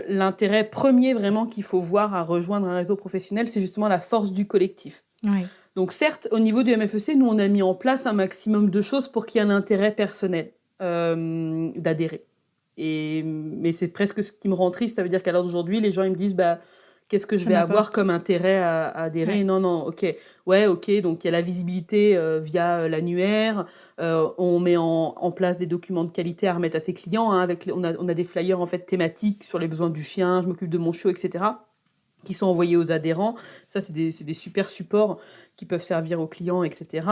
L'intérêt premier vraiment qu'il faut voir à rejoindre un réseau professionnel, c'est justement la force du collectif. ouais, Donc certes, au niveau du MFEC, nous, on a mis en place un maximum de choses pour qu'il y ait un intérêt personnel d'adhérer. Mais c'est presque ce qui me rend triste. Ça veut dire qu'à l'heure d'aujourd'hui, les gens ils me disent qu'est-ce que je ça vais avoir m'apporte. comme intérêt à adhérer? Ouais. Non, ok. Ouais, ok, donc il y a la visibilité via l'annuaire. On met en place des documents de qualité à remettre à ses clients, hein, on a des flyers en fait thématiques sur les besoins du chien, je m'occupe de mon chiot, etc., qui sont envoyés aux adhérents. Ça, c'est des super supports qui peuvent servir aux clients, etc.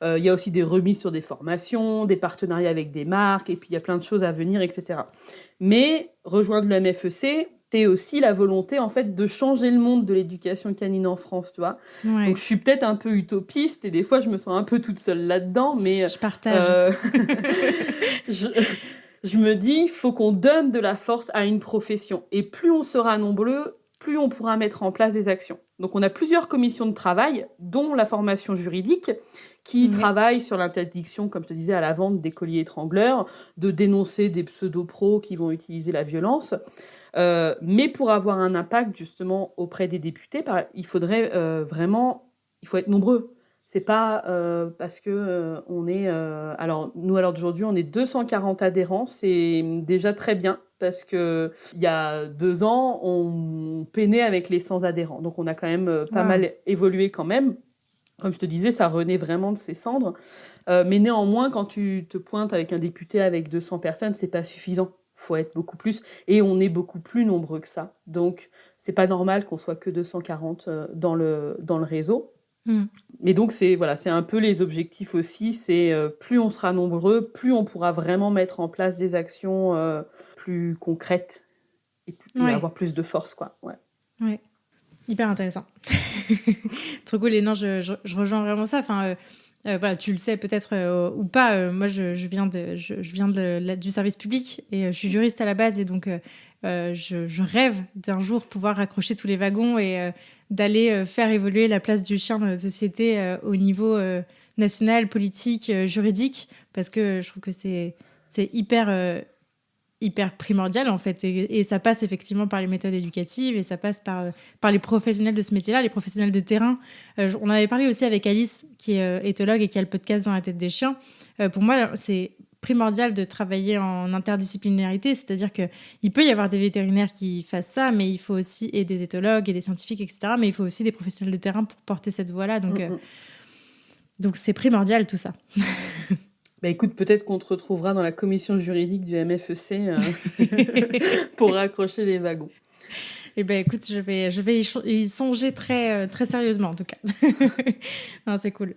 Il y a aussi des remises sur des formations, des partenariats avec des marques, et puis il y a plein de choses à venir, etc. Mais rejoindre le MFEC, c'est aussi la volonté, en fait, de changer le monde de l'éducation canine en France, tu vois. Ouais, Donc, je suis peut-être un peu utopiste, et des fois, je me sens un peu toute seule là-dedans, mais je partage. je, je me dis, il faut qu'on donne de la force à une profession. Et plus on sera nombreux, plus on pourra mettre en place des actions. Donc, on a plusieurs commissions de travail, dont la formation juridique, qui Ouais. travaille sur l'interdiction, comme je te disais, à la vente des colliers étrangleurs, de dénoncer des pseudo-pros qui vont utiliser la violence. Mais pour avoir un impact, justement, auprès des députés, il faudrait il faut être nombreux. C'est pas parce que on est... alors, nous, à l'heure d'aujourd'hui, on est 240 adhérents. C'est déjà très bien parce que il y a 2 ans, on peinait avec les 100 adhérents. Donc, on a quand même pas Wow. mal évolué quand même. Comme je te disais, ça renaît vraiment de ses cendres. Mais néanmoins, quand tu te pointes avec un député avec 200 personnes, c'est pas suffisant. Faut être beaucoup plus. Et on est beaucoup plus nombreux que ça. Donc, c'est pas normal qu'on soit que 240 dans le réseau. Mm. Mais donc, c'est un peu les objectifs aussi. C'est plus on sera nombreux, plus on pourra vraiment mettre en place des actions plus concrètes et Ouais, avoir plus de force, quoi. Ouais. ouais. Hyper intéressant. Trop cool. Et non, je rejoins vraiment ça. Enfin, voilà, tu le sais peut-être ou pas. Moi, je viens du service public et je suis juriste à la base. Et donc, je rêve d'un jour pouvoir raccrocher tous les wagons et d'aller faire évoluer la place du chien dans notre société au niveau national, politique, juridique. Parce que je trouve que c'est hyper primordial en fait et ça passe effectivement par les méthodes éducatives et ça passe par les professionnels de ce métier-là, les professionnels de terrain. On en avait parlé aussi avec Alice qui est éthologue et qui a le podcast Dans la tête des chiens. Pour moi, c'est primordial de travailler en interdisciplinarité, c'est-à-dire qu'il peut y avoir des vétérinaires qui fassent ça, mais il faut aussi, et des éthologues et des scientifiques, etc., mais il faut aussi des professionnels de terrain pour porter cette voie-là. Donc c'est primordial tout ça. Écoute, peut-être qu'on te retrouvera dans la commission juridique du MFEC pour raccrocher les wagons. Eh ben écoute, je vais y songer très, très sérieusement en tout cas. Non, c'est cool.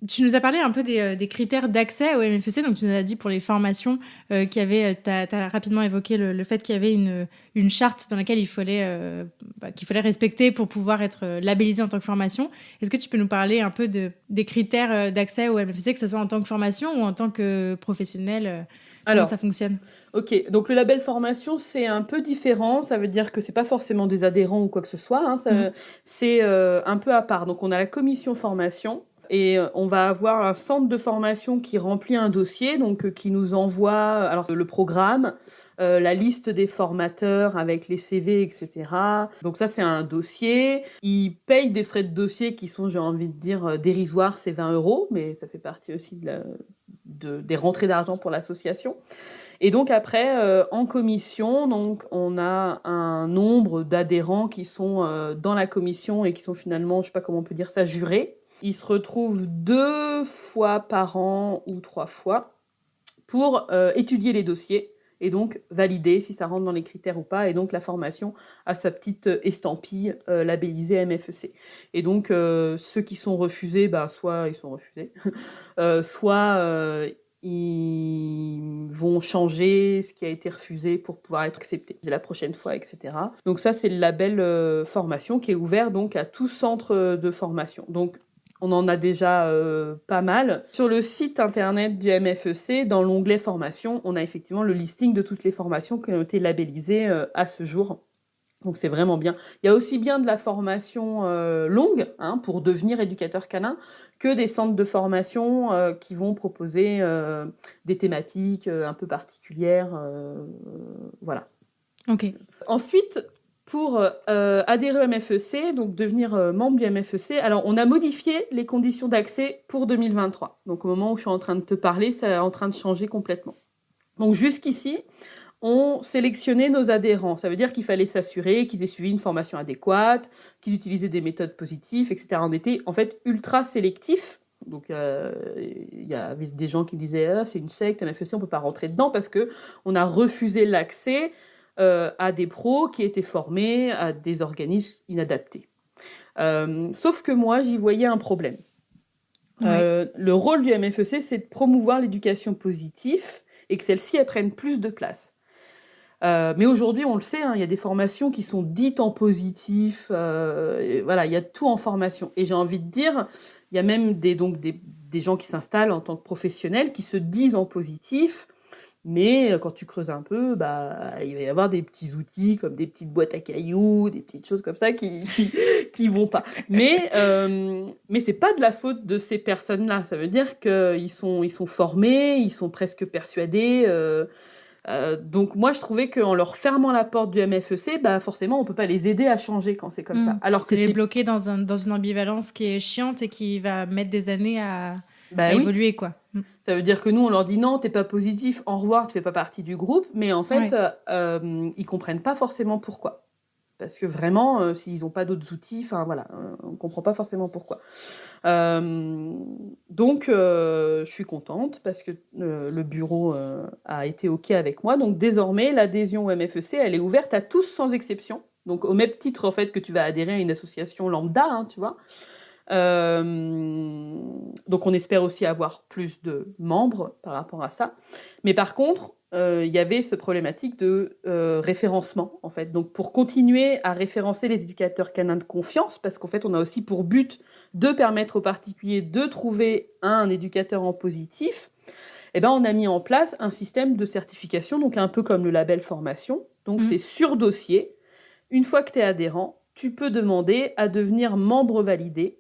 Tu nous as parlé un peu des critères d'accès au MFEC, donc tu nous as dit pour les formations t'as rapidement évoqué le fait qu'il y avait une charte dans laquelle qu'il fallait respecter pour pouvoir être labellisé en tant que formation. Est-ce que tu peux nous parler un peu des critères d'accès au MFEC, que ce soit en tant que formation ou en tant que professionnel comment ça fonctionne? Ok, donc le label formation, c'est un peu différent. Ça veut dire que c'est pas forcément des adhérents ou quoi que ce soit, hein. C'est un peu à part. Donc on a la commission formation. Et on va avoir un centre de formation qui remplit un dossier, donc qui nous envoie alors le programme, la liste des formateurs avec les CV, etc. Donc ça, c'est un dossier. Ils payent des frais de dossier qui sont, j'ai envie de dire, dérisoires, c'est 20 €, mais ça fait partie aussi des rentrées d'argent pour l'association. Et donc après, en commission, donc on a un nombre d'adhérents qui sont dans la commission et qui sont finalement, je sais pas comment on peut dire ça, jurés. Ils se retrouvent 2 fois par an ou 3 fois pour étudier les dossiers et donc valider si ça rentre dans les critères ou pas. Et donc la formation a sa petite estampille labellisée MFEC. Et donc ceux qui sont refusés, soit ils sont refusés, soit ils vont changer ce qui a été refusé pour pouvoir être accepté la prochaine fois, etc. Donc ça, c'est le label formation qui est ouvert donc à tout centre de formation. Donc on en a déjà pas mal. Sur le site internet du MFEC, dans l'onglet formation, on a effectivement le listing de toutes les formations qui ont été labellisées à ce jour. Donc c'est vraiment bien. Il y a aussi bien de la formation longue pour devenir éducateur canin que des centres de formation qui vont proposer des thématiques un peu particulières. Voilà. Ok. Ensuite, pour adhérer au MFEC, donc devenir membre du MFEC, alors on a modifié les conditions d'accès pour 2023. Donc au moment où je suis en train de te parler, ça est en train de changer complètement. Donc jusqu'ici, on sélectionnait nos adhérents. Ça veut dire qu'il fallait s'assurer qu'ils aient suivi une formation adéquate, qu'ils utilisaient des méthodes positives, etc. On était en fait ultra sélectif. Donc il y avait des gens qui disaient c'est une secte, MFEC, on ne peut pas rentrer dedans parce qu'on a refusé l'accès à des pros qui étaient formés à des organismes inadaptés. Sauf que moi, j'y voyais un problème. Ouais. Le rôle du MFEC, c'est de promouvoir l'éducation positive et que celle-ci, elle prenne plus de place. Mais aujourd'hui, on le sait, il y a des formations qui sont dites en positif. Voilà, il y a tout en formation. Et j'ai envie de dire, il y a même des gens qui s'installent en tant que professionnels qui se disent en positif. Mais quand tu creuses un peu, il va y avoir des petits outils comme des petites boîtes à cailloux, des petites choses comme ça qui vont pas. Mais c'est pas de la faute de ces personnes-là. Ça veut dire qu'ils sont formés, ils sont presque persuadés. Donc moi, je trouvais qu'en leur fermant la porte du MFEC, forcément, on peut pas les aider à changer quand c'est comme ça. Alors que c'est les bloquer dans une ambivalence qui est chiante et qui va mettre des années à oui. évoluer, quoi. Ça veut dire que nous, on leur dit non, t'es pas positif, au revoir, tu fais pas partie du groupe. Mais en fait, ils comprennent pas forcément pourquoi. Parce que vraiment, s'ils n'ont pas d'autres outils, on comprend pas forcément pourquoi. Donc, je suis contente parce que le bureau a été OK avec moi. Donc, désormais, l'adhésion au MFEC, elle est ouverte à tous sans exception. Donc, au même titre, en fait, que tu vas adhérer à une association lambda, tu vois. Donc on espère aussi avoir plus de membres par rapport à ça. Mais par contre, il y avait ce problématique de référencement, en fait. Donc pour continuer à référencer les éducateurs canins de confiance, parce qu'en fait, on a aussi pour but de permettre aux particuliers de trouver un éducateur en positif, on a mis en place un système de certification, donc un peu comme le label formation. Donc c'est sur dossier. Une fois que tu es adhérent, tu peux demander à devenir membre validé.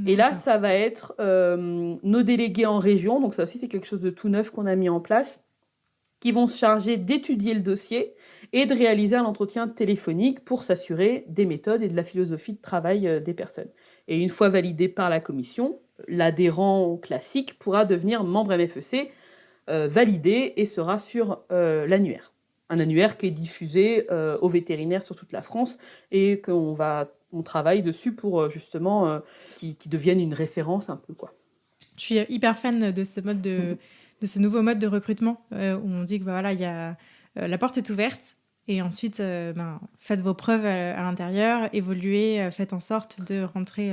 Et là, ça va être nos délégués en région, donc ça aussi c'est quelque chose de tout neuf qu'on a mis en place, qui vont se charger d'étudier le dossier et de réaliser un entretien téléphonique pour s'assurer des méthodes et de la philosophie de travail des personnes. Et une fois validé par la commission, l'adhérent classique pourra devenir membre MFEC validé et sera sur l'annuaire. Un annuaire qui est diffusé aux vétérinaires sur toute la France et on travaille dessus pour justement qu'ils deviennent une référence un peu, quoi. Je suis hyper fan de ce mode de ce nouveau mode de recrutement où on dit que il y a la porte est ouverte et ensuite faites vos preuves à l'intérieur, évoluez, faites en sorte de rentrer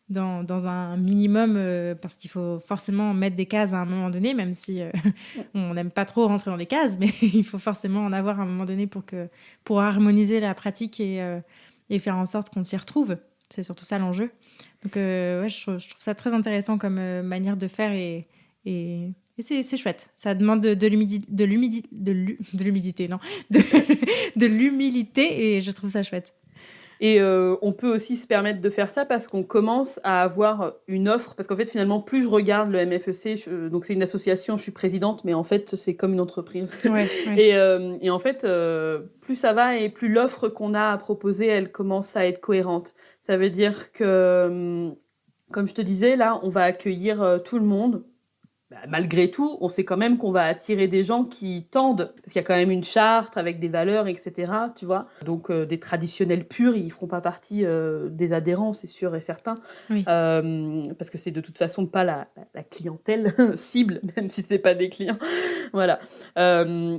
dans un minimum parce qu'il faut forcément mettre des cases à un moment donné, même si on n'aime pas trop rentrer dans les cases, mais il faut forcément en avoir à un moment donné pour harmoniser la pratique et faire en sorte qu'on s'y retrouve. C'est surtout ça l'enjeu. Donc je trouve ça très intéressant comme manière de faire et c'est chouette. Ça demande de l'humilité et je trouve ça chouette. Et on peut aussi se permettre de faire ça parce qu'on commence à avoir une offre. Parce qu'en fait, finalement, plus je regarde le MFEC, donc c'est une association, je suis présidente, mais en fait, c'est comme une entreprise. Ouais. Et en fait, plus ça va et plus l'offre qu'on a à proposer, elle commence à être cohérente. Ça veut dire que, comme je te disais, là, on va accueillir tout le monde. malgré tout, on sait quand même qu'on va attirer des gens qui tendent, parce qu'il y a quand même une charte avec des valeurs, etc., tu vois. Donc, des traditionnels purs, ils feront pas partie des adhérents, c'est sûr et certain. Oui. Parce que c'est de toute façon pas la clientèle cible, même si c'est pas des clients. Voilà.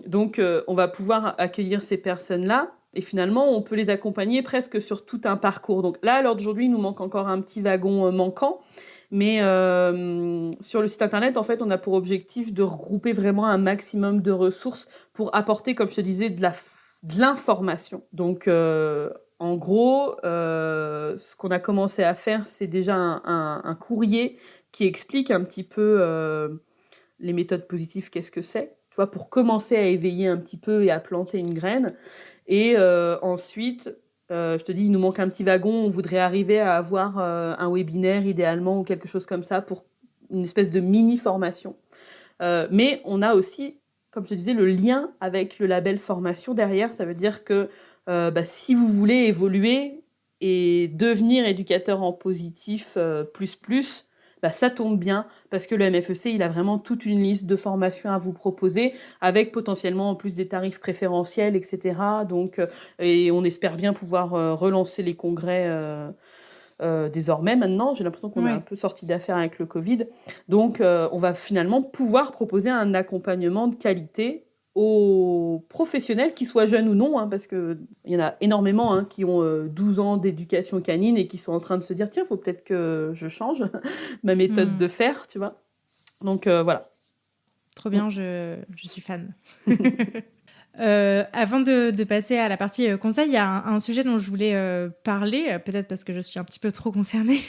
Donc, on va pouvoir accueillir ces personnes-là. Et finalement, on peut les accompagner presque sur tout un parcours. Donc là, à l'heure d'aujourd'hui, il nous manque encore un petit wagon manquant. Mais sur le site internet, en fait, on a pour objectif de regrouper vraiment un maximum de ressources pour apporter, comme je te disais, de l'information. Donc, en gros, ce qu'on a commencé à faire, c'est déjà un courrier qui explique un petit peu les méthodes positives, qu'est-ce que c'est, tu vois, pour commencer à éveiller un petit peu et à planter une graine. Et ensuite, je te dis, il nous manque un petit wagon. On voudrait arriver à avoir un webinaire idéalement ou quelque chose comme ça pour une espèce de mini-formation. Mais on a aussi, comme je te disais, le lien avec le label formation derrière. Ça veut dire que si vous voulez évoluer et devenir éducateur en positif plus, ça tombe bien parce que le MFEC, il a vraiment toute une liste de formations à vous proposer avec potentiellement en plus des tarifs préférentiels, etc. Donc, et on espère bien pouvoir relancer les congrès désormais maintenant. J'ai l'impression qu'on est un peu sorti d'affaire avec le Covid. Donc, on va finalement pouvoir proposer un accompagnement de qualité aux professionnels, qu'ils soient jeunes ou non, hein, parce qu'il y en a énormément qui ont 12 ans d'éducation canine et qui sont en train de se dire, tiens, il faut peut-être que je change ma méthode de faire, tu vois. Donc, voilà. Trop bien, je suis fan. Avant de passer à la partie conseil, il y a un sujet dont je voulais parler, peut-être parce que je suis un petit peu trop concernée,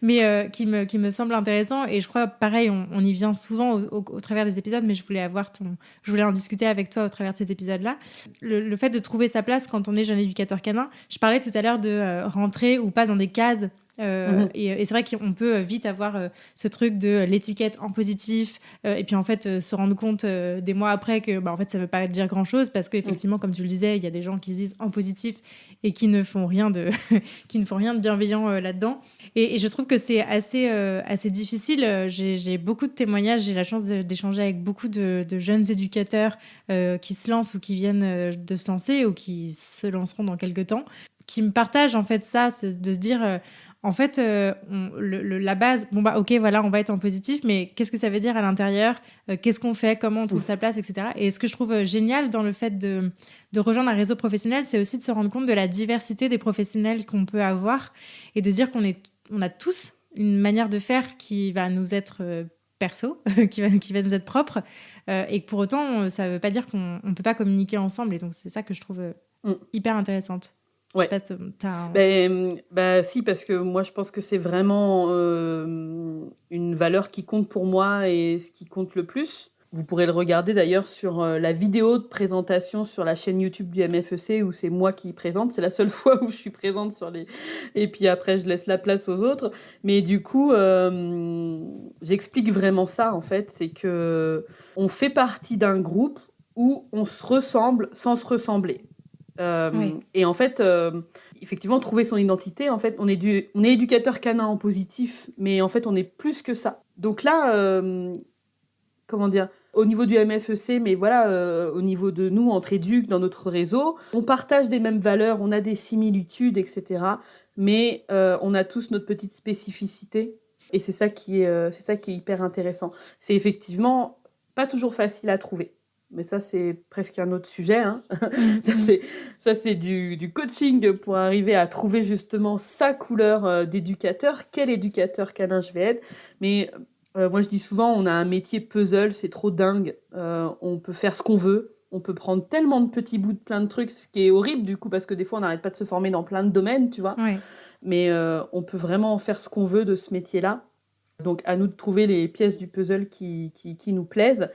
mais qui me semble intéressant. Et je crois, pareil, on y vient souvent au travers des épisodes, mais je voulais en discuter avec toi au travers de cet épisode-là. Le fait de trouver sa place quand on est jeune éducateur canin. Je parlais tout à l'heure de rentrer ou pas dans des cases. Et c'est vrai qu'on peut vite avoir ce truc de l'étiquette en positif et puis en fait se rendre compte des mois après que en fait ça veut pas dire grand chose parce qu'effectivement comme tu le disais il y a des gens qui se disent en positif et qui ne font rien de qui ne font rien de bienveillant là-dedans et je trouve que c'est assez difficile. J'ai beaucoup de témoignages, j'ai la chance d'échanger avec beaucoup de jeunes éducateurs qui se lancent ou qui viennent de se lancer ou qui se lanceront dans quelques temps, qui me partagent en fait ça, de se dire en fait, la base, ok, voilà, on va être en positif, mais qu'est-ce que ça veut dire à l'intérieur ? Qu'est-ce qu'on fait ? Comment on trouve sa place, etc. Et ce que je trouve génial dans le fait de rejoindre un réseau professionnel, c'est aussi de se rendre compte de la diversité des professionnels qu'on peut avoir et de dire qu'on a tous une manière de faire qui va nous être perso, qui va nous être propre, et que pour autant, ça ne veut pas dire qu'on ne peut pas communiquer ensemble. Et donc, c'est ça que je trouve hyper intéressante. Ouais. Si, parce que moi je pense que c'est vraiment une valeur qui compte pour moi et ce qui compte le plus. Vous pourrez le regarder d'ailleurs sur la vidéo de présentation sur la chaîne YouTube du MFEC où c'est moi qui présente. C'est la seule fois où je suis présente sur les... Et puis après, je laisse la place aux autres. Mais du coup, j'explique vraiment ça en fait. C'est que on fait partie d'un groupe où on se ressemble sans se ressembler. Et en fait, effectivement, trouver son identité, en fait, on est éducateur canin en positif, mais en fait, on est plus que ça. Donc là, comment dire, au niveau du MFEC, mais voilà, au niveau de nous, entre éducs, dans notre réseau, on partage des mêmes valeurs, on a des similitudes, etc. Mais on a tous notre petite spécificité. Et c'est ça qui est hyper intéressant. C'est effectivement pas toujours facile à trouver. Mais ça, c'est presque un autre sujet. Hein. Ça, c'est du coaching pour arriver à trouver justement sa couleur d'éducateur. Quel éducateur canin je vais être ? Mais moi, je dis souvent, on a un métier puzzle, c'est trop dingue. On peut faire ce qu'on veut. On peut prendre tellement de petits bouts de plein de trucs, ce qui est horrible du coup, parce que des fois, on n'arrête pas de se former dans plein de domaines, tu vois. Ouais. Mais on peut vraiment faire ce qu'on veut de ce métier-là. Donc, à nous de trouver les pièces du puzzle qui nous plaisent.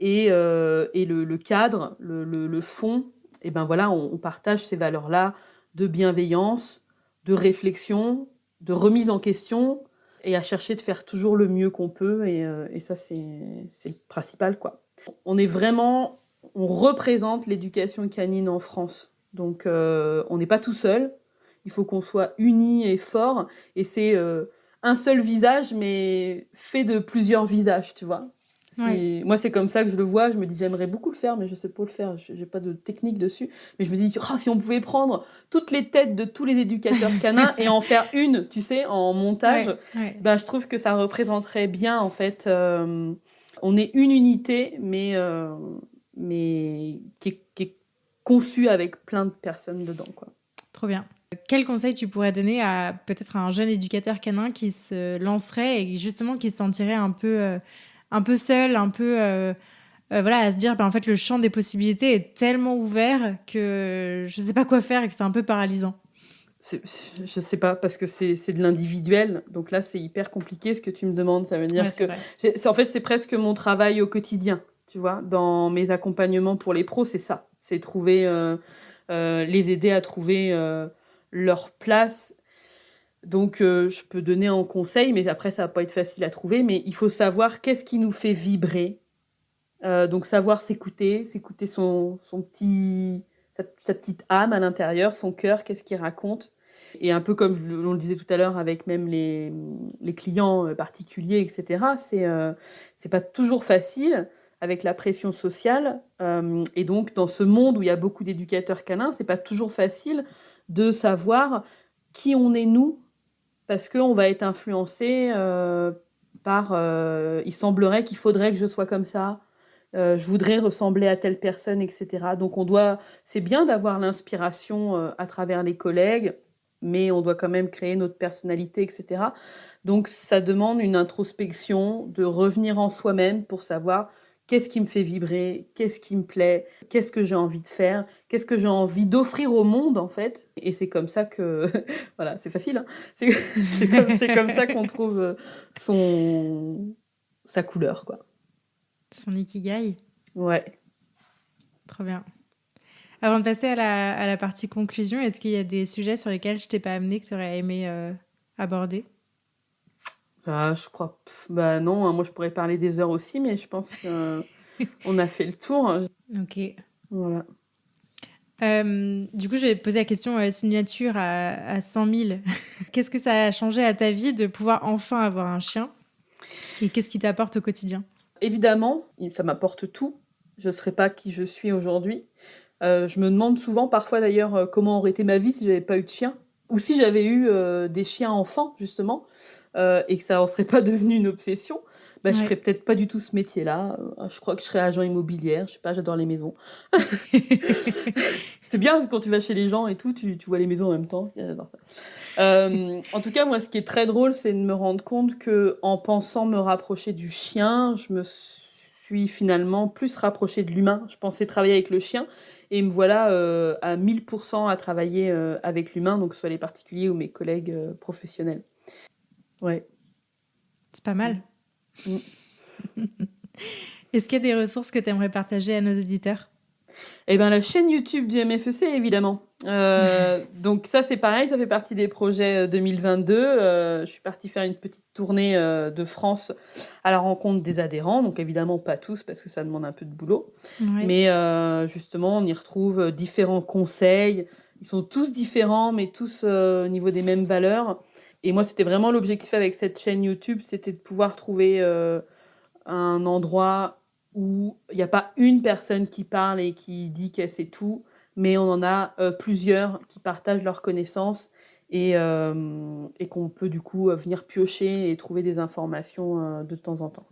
Et le cadre, le fond, et ben voilà, on partage ces valeurs-là de bienveillance, de réflexion, de remise en question, et à chercher de faire toujours le mieux qu'on peut, et ça, c'est le principal, quoi. On représente l'éducation canine en France. Donc, on n'est pas tout seul, il faut qu'on soit unis et forts, et c'est un seul visage, mais fait de plusieurs visages, tu vois. Ouais. Moi, c'est comme ça que je le vois. Je me dis, j'aimerais beaucoup le faire, mais je sais pas le faire. J'ai pas de technique dessus. Mais je me dis, oh, si on pouvait prendre toutes les têtes de tous les éducateurs canins et en faire une, tu sais, en montage, Ouais, ouais. ben, je trouve que ça représenterait bien, en fait. On est une unité, mais qui est conçue avec plein de personnes dedans, quoi. Trop bien. Quel conseil tu pourrais donner à peut-être un jeune éducateur canin qui se lancerait et justement qui se sentirait un peu seul, un peu voilà, à se dire en fait le champ des possibilités est tellement ouvert que je sais pas quoi faire et que c'est un peu paralysant. Je sais pas, parce que c'est de l'individuel. Donc là, c'est hyper compliqué ce que tu me demandes. Ça veut Ouais, dire c'est que, vrai. en fait, c'est presque mon travail au quotidien. Tu vois, dans mes accompagnements pour les pros, c'est ça. C'est trouver, les aider à trouver leur place. Donc, je peux donner un conseil, mais après, ça va pas être facile à trouver. Mais il faut savoir qu'est-ce qui nous fait vibrer. Donc, savoir s'écouter son petit, sa petite âme à l'intérieur, son cœur, qu'est-ce qu'il raconte. Et un peu comme on le disait tout à l'heure avec même les clients particuliers, etc., c'est pas toujours facile avec la pression sociale. Et donc, dans ce monde où il y a beaucoup d'éducateurs canins, c'est pas toujours facile de savoir qui on est nous, parce qu'on va être influencé par il semblerait qu'il faudrait que je sois comme ça, je voudrais ressembler à telle personne, etc. Donc c'est bien d'avoir l'inspiration à travers les collègues, mais on doit quand même créer notre personnalité, etc. Donc ça demande une introspection, de revenir en soi-même pour savoir qu'est-ce qui me fait vibrer, qu'est-ce qui me plaît, qu'est-ce que j'ai envie de faire, qu'est-ce que j'ai envie d'offrir au monde, en fait. Et c'est comme ça que... voilà, c'est facile, hein. C'est comme ça qu'on trouve sa couleur, quoi. Son ikigai. Ouais. Trop bien. Avant de passer à la partie conclusion, est-ce qu'il y a des sujets sur lesquels je t'ai pas amené que tu aurais aimé aborder? Ah, je crois... bah non, hein, moi je pourrais parler des heures aussi, mais je pense qu'on a fait le tour. Ok. Voilà. Du coup, je vais poser la question signature à 100 000. Qu'est-ce que ça a changé à ta vie de pouvoir enfin avoir un chien? Et qu'est-ce qui t'apporte au quotidien? Évidemment, ça m'apporte tout. Je ne serais pas qui je suis aujourd'hui. Je me demande souvent, parfois d'ailleurs, comment aurait été ma vie si j'avais pas eu de chien. Ou si j'avais eu des chiens enfants, justement, et que ça en serait pas devenu une obsession. Bah, je ferais Ouais. peut-être pas du tout ce métier-là. Je crois que je serais agent immobilière. Je sais pas, j'adore les maisons. C'est bien quand tu vas chez les gens et tout, tu vois les maisons en même temps. J'adore ça. En tout cas, moi, ce qui est très drôle, c'est de me rendre compte que, en pensant me rapprocher du chien, je me suis finalement plus rapprochée de l'humain. Je pensais travailler avec le chien et me voilà à 1000% à travailler avec l'humain, donc que ce soit les particuliers ou mes collègues professionnels. Ouais. C'est pas mal. Mm. Est-ce qu'il y a des ressources que tu aimerais partager à nos auditeurs? Eh ben, la chaîne YouTube du MFEC, évidemment. Donc ça, c'est pareil, ça fait partie des projets 2022. Je suis partie faire une petite tournée de France à la rencontre des adhérents. Donc évidemment, pas tous, parce que ça demande un peu de boulot. Ouais. Mais justement, on y retrouve différents conseils. Ils sont tous différents, mais tous au niveau des mêmes valeurs. Et moi, c'était vraiment l'objectif avec cette chaîne YouTube, c'était de pouvoir trouver un endroit où il n'y a pas une personne qui parle et qui dit qu'elle sait tout, mais on en a plusieurs qui partagent leurs connaissances et qu'on peut du coup venir piocher et trouver des informations de temps en temps.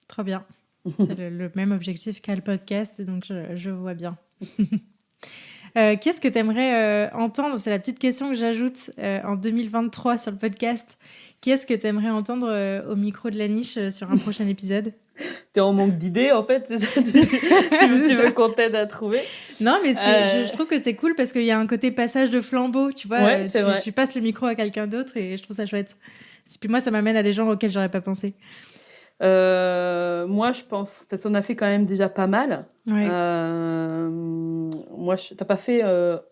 Trop bien. C'est le même objectif qu'a le podcast, donc je vois bien. Qu'est-ce que tu aimerais entendre? C'est la petite question que j'ajoute en 2023 sur le podcast. Qu'est-ce que tu aimerais entendre au micro de la niche sur un prochain épisode? T'es en manque d'idées, en fait, c'est ça? Tu veux qu'on t'aide à trouver? Non, mais je trouve que c'est cool parce qu'il y a un côté passage de flambeau, tu vois. Ouais, c'est vrai. Tu passes le micro à quelqu'un d'autre et je trouve ça chouette. Puis moi, ça m'amène à des gens auxquels j'aurais pas pensé. Moi, je pense, ça en a fait quand même déjà pas mal. Ouais. Moi, t'as pas fait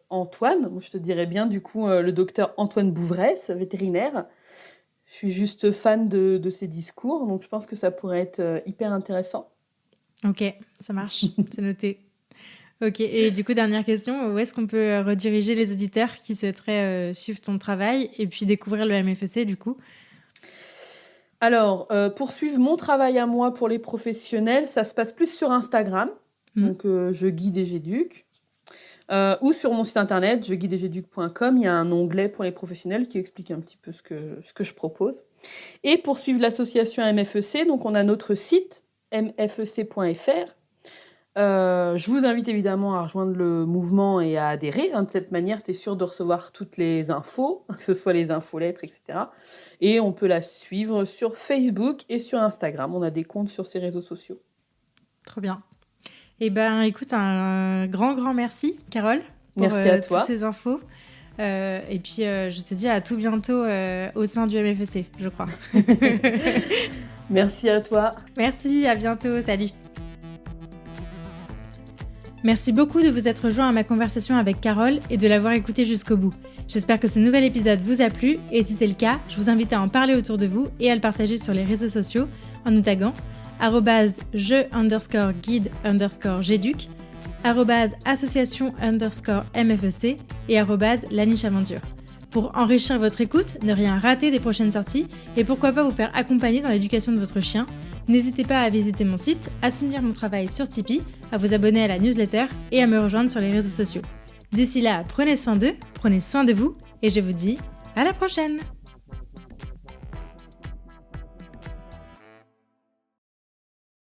Antoine. Moi, je te dirais bien, du coup, le docteur Antoine Bouvresse, vétérinaire. Je suis juste fan de ses discours, donc je pense que ça pourrait être hyper intéressant. Ok, ça marche, c'est noté. Ok, et du coup, dernière question, où est-ce qu'on peut rediriger les auditeurs qui souhaiteraient suivre ton travail et puis découvrir le MFEC, du coup? Alors, pour suivre mon travail à moi pour les professionnels, ça se passe plus sur Instagram, donc Je guide et j'éduque, ou sur mon site internet jeguideetjeduque.com. Il y a un onglet pour les professionnels qui explique un petit peu ce que je propose. Et pour suivre l'association MFEC, donc on a notre site mfec.fr. Je vous invite évidemment à rejoindre le mouvement et à adhérer. De cette manière, tu es sûr de recevoir toutes les infos, que ce soit les infolettres, etc. Et on peut la suivre sur Facebook et sur Instagram. On a des comptes sur ces réseaux sociaux. Trop bien. Eh ben, écoute, un grand merci, Carole, pour Merci à toi. toutes ces infos. Et puis, je te dis à tout bientôt au sein du MFEC, je crois. Merci à toi. Merci, à bientôt, salut. Merci beaucoup de vous être joint à ma conversation avec Carole et de l'avoir écoutée jusqu'au bout. J'espère que ce nouvel épisode vous a plu et si c'est le cas, je vous invite à en parler autour de vous et à le partager sur les réseaux sociaux en nous taguant @je_guide_j'éduque, @association_MFEC et @lanicheaventure. Pour enrichir votre écoute, ne rien rater des prochaines sorties et pourquoi pas vous faire accompagner dans l'éducation de votre chien, n'hésitez pas à visiter mon site, à soutenir mon travail sur Tipeee, à vous abonner à la newsletter et à me rejoindre sur les réseaux sociaux. D'ici là, prenez soin d'eux, prenez soin de vous et je vous dis à la prochaine!